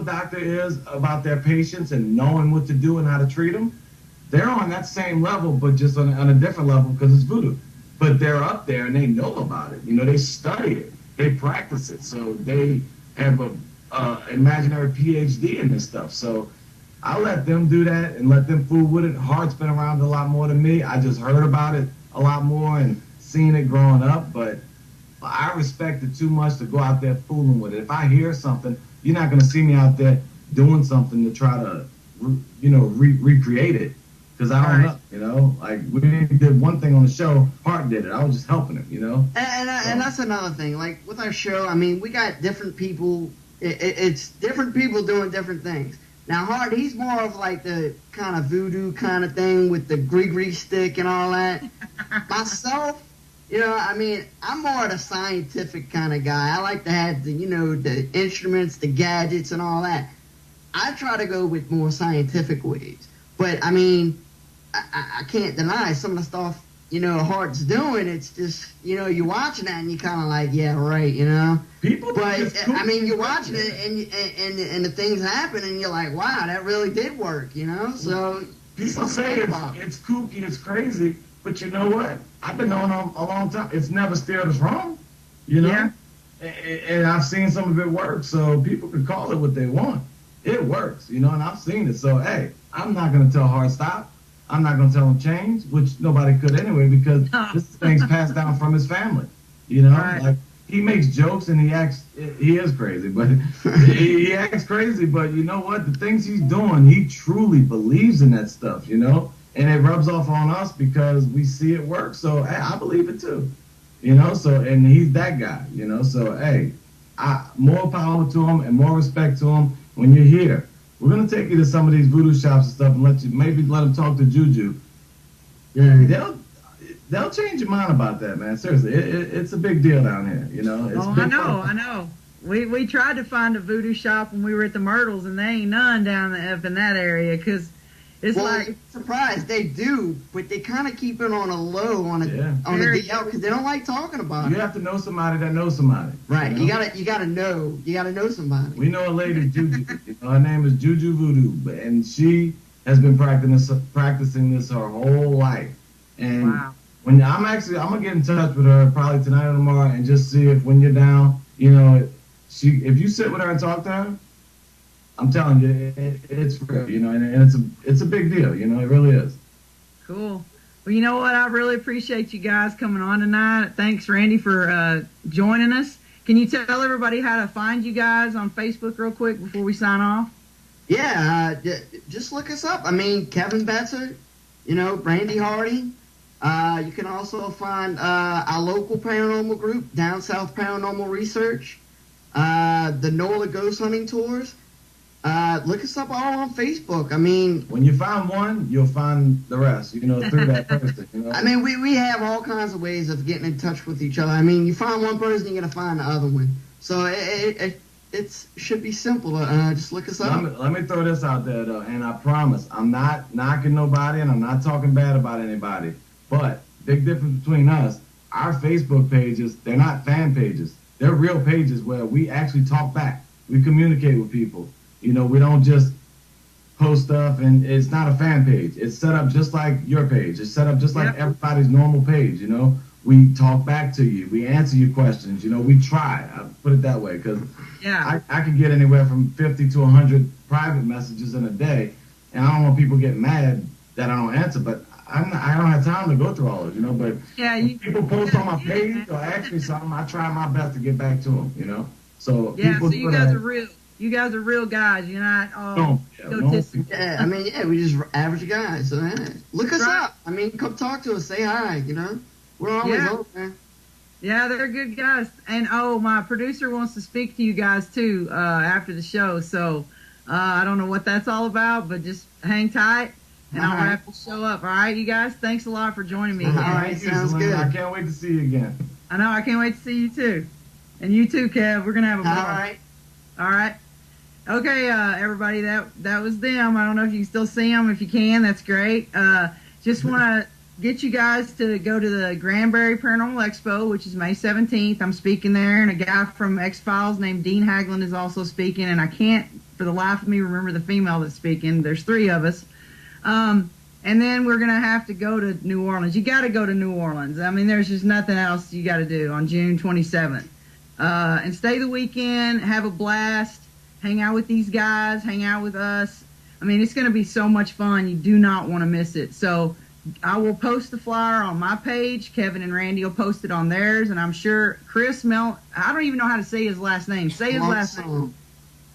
doctor is about their patients and knowing what to do and how to treat them. They're on that same level, but just on a different level, because it's voodoo. But they're up there and they know about it. You know, they study it, they practice it, so they have a imaginary PhD in this stuff. So I let them do that and let them fool with it. Heart's been around a lot more than me. I just heard about it a lot more and seen it growing up, but I respect it too much to go out there fooling with it. If I hear something, you're not going to see me out there doing something to try to, you know, recreate it, because I don't know, you know. Like, we did one thing on the show, Hart did it. I was just helping him, you know. And that's another thing. Like, with our show, I mean, we got different people. It's different people doing different things. Now, Hart, he's more of like the kind of voodoo kind of thing with the gree stick and all that. Myself, you know, I mean, I'm more of the scientific kind of guy. I like to have the, you know, the instruments, the gadgets, and all that. I try to go with more scientific ways. But, I mean, I can't deny some of the stuff, you know, Hart's doing. It's just, you know, you're watching that and you're kind of like, yeah, right, you know. But, I mean, you're watching it and the things happen and you're like, wow, that really did work, you know. So people say it's kooky, it's crazy. But you know what? I've been knowing them a long time. It's never steered us wrong, you know? Yeah. And I've seen some of it work, so people can call it what they want. It works, you know, and I've seen it. So, hey, I'm not going to tell Hart stop. I'm not going to tell him change, which nobody could anyway, because this thing's passed down from his family, you know? Right. Like, he makes jokes and he is crazy, but he acts crazy, but you know what? The things he's doing, he truly believes in that stuff, you know? And it rubs off on us because we see it work. So, hey, I believe it too, you know. So, and he's that guy, you know. So, hey, more power to him and more respect to him. When you're here, we're gonna take you to some of these voodoo shops and stuff, and let him talk to Juju. Yeah, they'll change your mind about that, man. Seriously, it's a big deal down here, you know. It's I know. We tried to find a voodoo shop when we were at the Myrtles, and there ain't none down up in that area, because it's like, surprised they do, but they kind of keep it on a low, on a DL, because they don't like talking about it. You have to know somebody that knows somebody. Right. You gotta know somebody. We know a lady, Juju. Her name is Juju Voodoo, and she has been practicing this her whole life. And wow. When I'm gonna get in touch with her probably tonight or tomorrow, and just see if when you're down, you know, if you sit with her and talk to her, I'm telling you, it's real, you know, and it's a big deal, you know, it really is. Cool. Well, you know what? I really appreciate you guys coming on tonight. Thanks, Randy, for joining us. Can you tell everybody how to find you guys on Facebook real quick before we sign off? Yeah, just look us up. I mean, Kevin Betzer, you know, Randy Hardy. You can also find our local paranormal group, Down South Paranormal Research, the NOLA Ghost Hunting Tours. Look us up all on Facebook. I mean, when you find one, you'll find the rest, you know, through that person, you know? I mean, we have all kinds of ways of getting in touch with each other. I mean, you find one person, you're going to find the other one. So it should be simple. Just look us up. Let me throw this out there, though, and I promise, I'm not knocking nobody, and I'm not talking bad about anybody. But big difference between us, our Facebook pages, they're not fan pages. They're real pages where we actually talk back. We communicate with people. You know, we don't just post stuff, and it's not a fan page. It's set up just like your page. It's set up just like everybody's normal page, you know. We talk back to you. We answer your questions. You know, we try. I put it that way, because I can get anywhere from 50 to 100 private messages in a day, and I don't want people getting mad that I don't answer, but I don't have time to go through all of it, you know. But when people post on my page or ask me something, I try my best to get back to them, you know. So Yeah, people so you guys are real. You guys are real guys. You're not all egotistical. Yeah, I mean, yeah, we just average guys. So look us Right. up. I mean, come talk to us. Say hi. You know, we're always Yeah. open. Yeah, they're good guys. And my producer wants to speak to you guys too after the show. So I don't know what that's all about, but just hang tight, and I'll wrap the show up. All right, you guys. Thanks a lot for joining me. All again. right, sounds good. I can't wait to see you again. I know. I can't wait to see you too, and you too, Kev. We're gonna have a ball. All right. All right. Okay, everybody. That was them. I don't know if you can still see them. If you can, that's great. Just want to get you guys to go to the Granbury Paranormal Expo, which is May 17th. I'm speaking there, and a guy from X-Files named Dean Haglund is also speaking, and I can't, for the life of me, remember the female that's speaking. There's 3 of us. And then we're going to have to go to New Orleans. You got to go to New Orleans. I mean, there's just nothing else you got to do on June 27th. And stay the weekend, have a blast, hang out with these guys, hang out with us. I mean, it's going to be so much fun. You do not want to miss it. So I will post the flyer on my page. Kevin and Randy will post it on theirs, and I'm sure Chris I don't even know how to say his last name. Say his last name.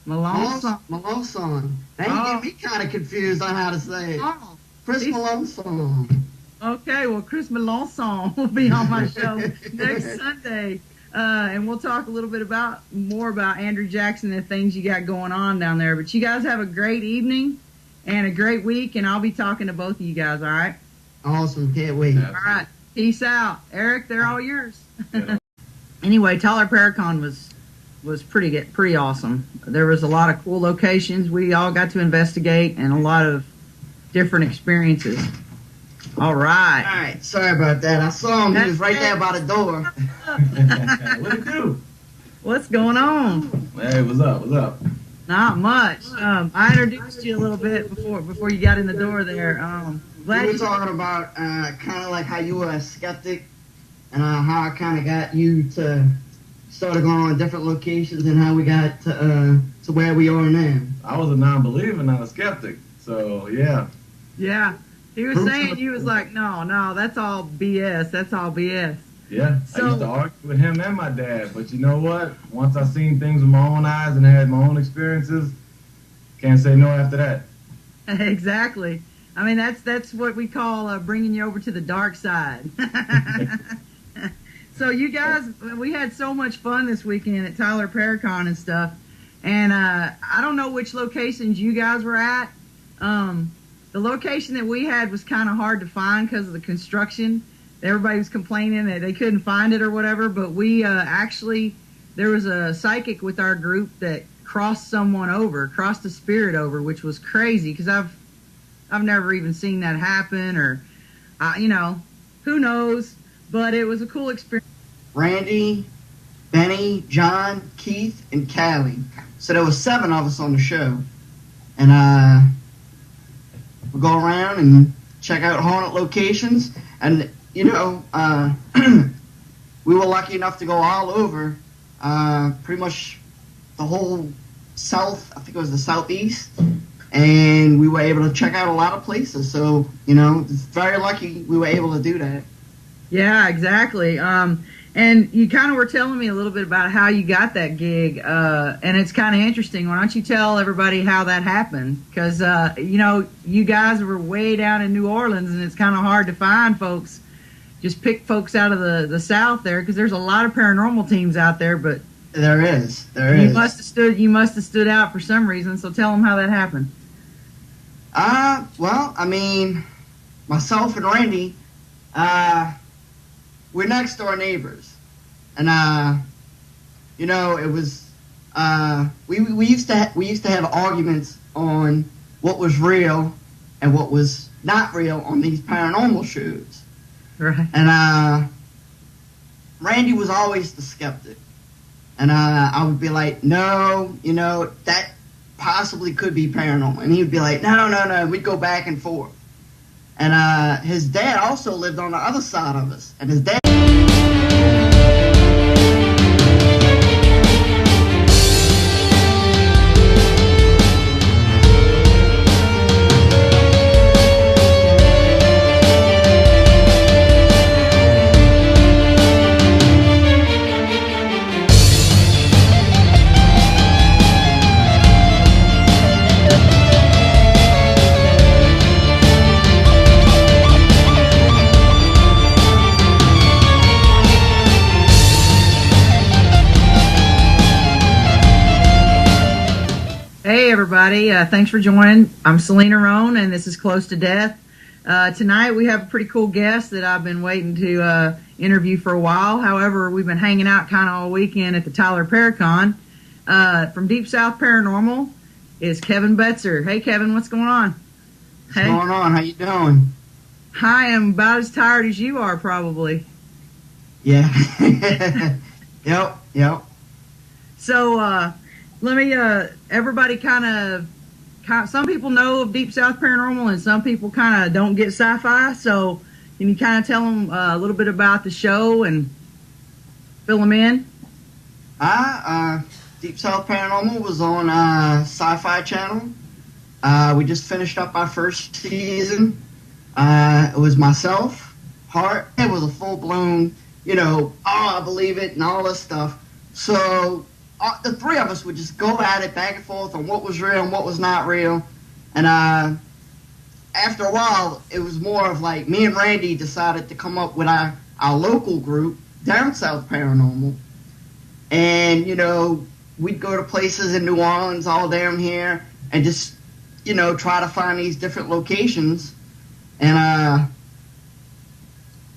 Malonson. Malonson. Now you get me kind of confused on how to say it. Oh, Chris Malonson. Okay, well, Chris Malonson will be on my show next Sunday, and we'll talk a little bit more about Andrew Jackson and the things you got going on down there. But you guys have a great evening and a great week, and I'll be talking to both of you guys. All right. Awesome. Can't wait. All right. Peace out. Eric, they're all yours. Yeah. Anyway, Tyler Paracon was pretty awesome. There was a lot of cool locations we all got to investigate, and a lot of different experiences. All right. All right. Sorry about that. I saw him. He was right there by the door. What it do? What's going on? Hey, what's up? What's up? Not much. I introduced you a little bit before you got in the door there. We were talking about kind of like how you were a skeptic and how I kind of got you to start going on different locations and how we got to where we are now. I was a non-believer, not a skeptic. So yeah. Yeah. He was saying, he was like, no, that's all BS. That's all BS. Yeah, So- I used to argue with him and my dad, but you know what? Once I seen things with my own eyes and had my own experiences, can't say no after that. Exactly. I mean, that's what we call bringing you over to the dark side. So you guys, we had so much fun this weekend at Tyler Paracon and stuff. And I don't know which locations you guys were at. The location that we had was kind of hard to find because of the construction. Everybody was complaining that they couldn't find it or whatever. But we there was a psychic with our group that crossed a spirit over, which was crazy because I've never even seen that happen, or who knows. But it was a cool experience. Randy, Benny, John, Keith, and Callie. So there was 7 of us on the show. And we'll go around and check out haunted locations. And, we were lucky enough to go all over pretty much the whole south, I think it was the southeast. And we were able to check out a lot of places. So, it's very lucky we were able to do that. Yeah, exactly. And you kind of were telling me a little bit about how you got that gig, and it's kind of interesting. Why don't you tell everybody how that happened? Because, you guys were way down in New Orleans, and it's kind of hard to find folks. Just pick folks out of the South there, because there's a lot of paranormal teams out there, but There is. you must have stood out for some reason, so tell them how that happened. Well, I mean, myself and Randy, we're next door neighbors, and it was we used to have arguments on what was real and what was not real on these paranormal shows, Right. and Randy was always the skeptic, and I would be like, no, that possibly could be paranormal, and he would be like, no, we'd go back and forth. And his dad also lived on the other side of us. And his dad... Hey, everybody. Thanks for joining. I'm Selena Roane, and this is Close to Death. Tonight, we have a pretty cool guest that I've been waiting to interview for a while. However, we've been hanging out kind of all weekend at the Tyler Paracon. From Deep South Paranormal is Kevin Betzer. Hey, Kevin, what's going on? What's going on? How you doing? I am about as tired as you are, probably. Yeah. Yep. So, let me, everybody some people know of Deep South Paranormal and some people kind of don't get sci-fi. So, can you kind of tell them a little bit about the show and fill them in? Deep South Paranormal was on Sci-Fi Channel. We just finished up our first season. It was myself, Hart. It was a full-blown, I believe it and all this stuff. So the three of us would just go at it back and forth on what was real and what was not real. And after a while, it was more of like me and Randy decided to come up with our local group, Down South Paranormal. And, we'd go to places in New Orleans, all down here, and just, try to find these different locations. And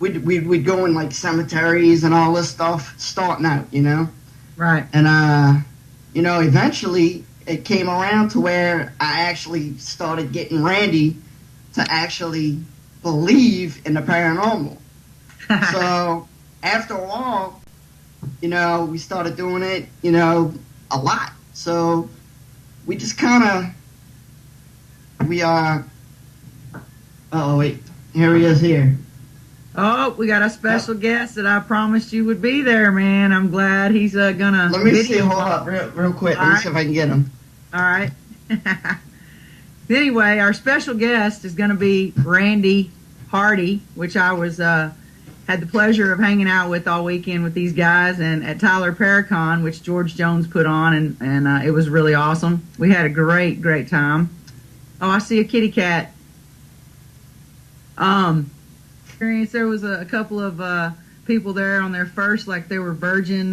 we'd go in like cemeteries and all this stuff, starting out, Right. And eventually it came around to where I actually started getting Randy to actually believe in the paranormal. So after a while, we started doing it, a lot. So we just oh wait, here he is here. Oh, we got a special guest that I promised you would be there, man. I'm glad he's gonna. Let me see. Hold up, real quick. Let me see if I can get him. All right. Anyway, our special guest is gonna be Randy Hardy, which I was had the pleasure of hanging out with all weekend with these guys and at Tyler Paracon, which George Jones put on, and it was really awesome. We had a great time. Oh, I see a kitty cat. There was a couple of people there on their first, like they were virgin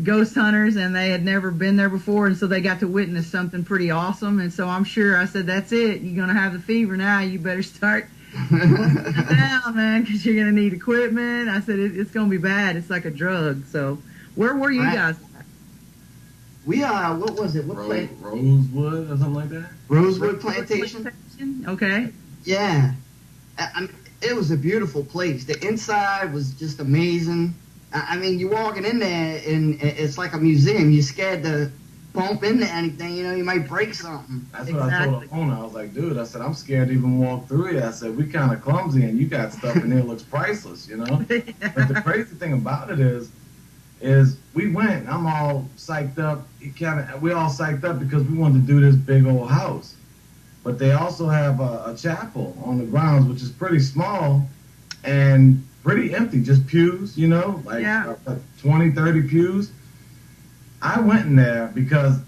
ghost hunters, and they had never been there before, and so they got to witness something pretty awesome. And so I'm sure I said, "That's it. You're gonna have the fever now. You better start down, man, because you're gonna need equipment." I said, "It's gonna be bad. It's like a drug." So, where were you guys at? We what was it? Rosewood or something like that. Rosewood Plantation. Okay. Yeah. It was a beautiful place. The inside was just amazing. I mean, you're walking in there, and it's like a museum. You're scared to bump into anything. You might break something. That's what I told the owner. I was like, dude, I said, I'm scared to even walk through here. I said, we kind of clumsy, and you got stuff in there looks priceless, But the crazy thing about it is we went, I'm all psyched up. We all psyched up because we wanted to do this big old house. But they also have a chapel on the grounds, which is pretty small and pretty empty, just pews, like 20, 30 pews. I went in there because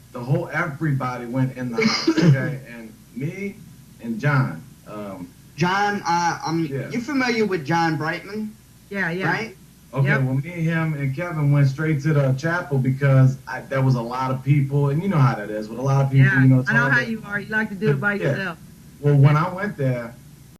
everybody went in the house, okay? And me and John. John, you're familiar with John Brightman? Yeah. Right? Okay, well, me, him, and Kevin went straight to the chapel because there was a lot of people, and you know how that is with a lot of people. Yeah, I know how you are. You like to do it by yourself. Well, when I went there,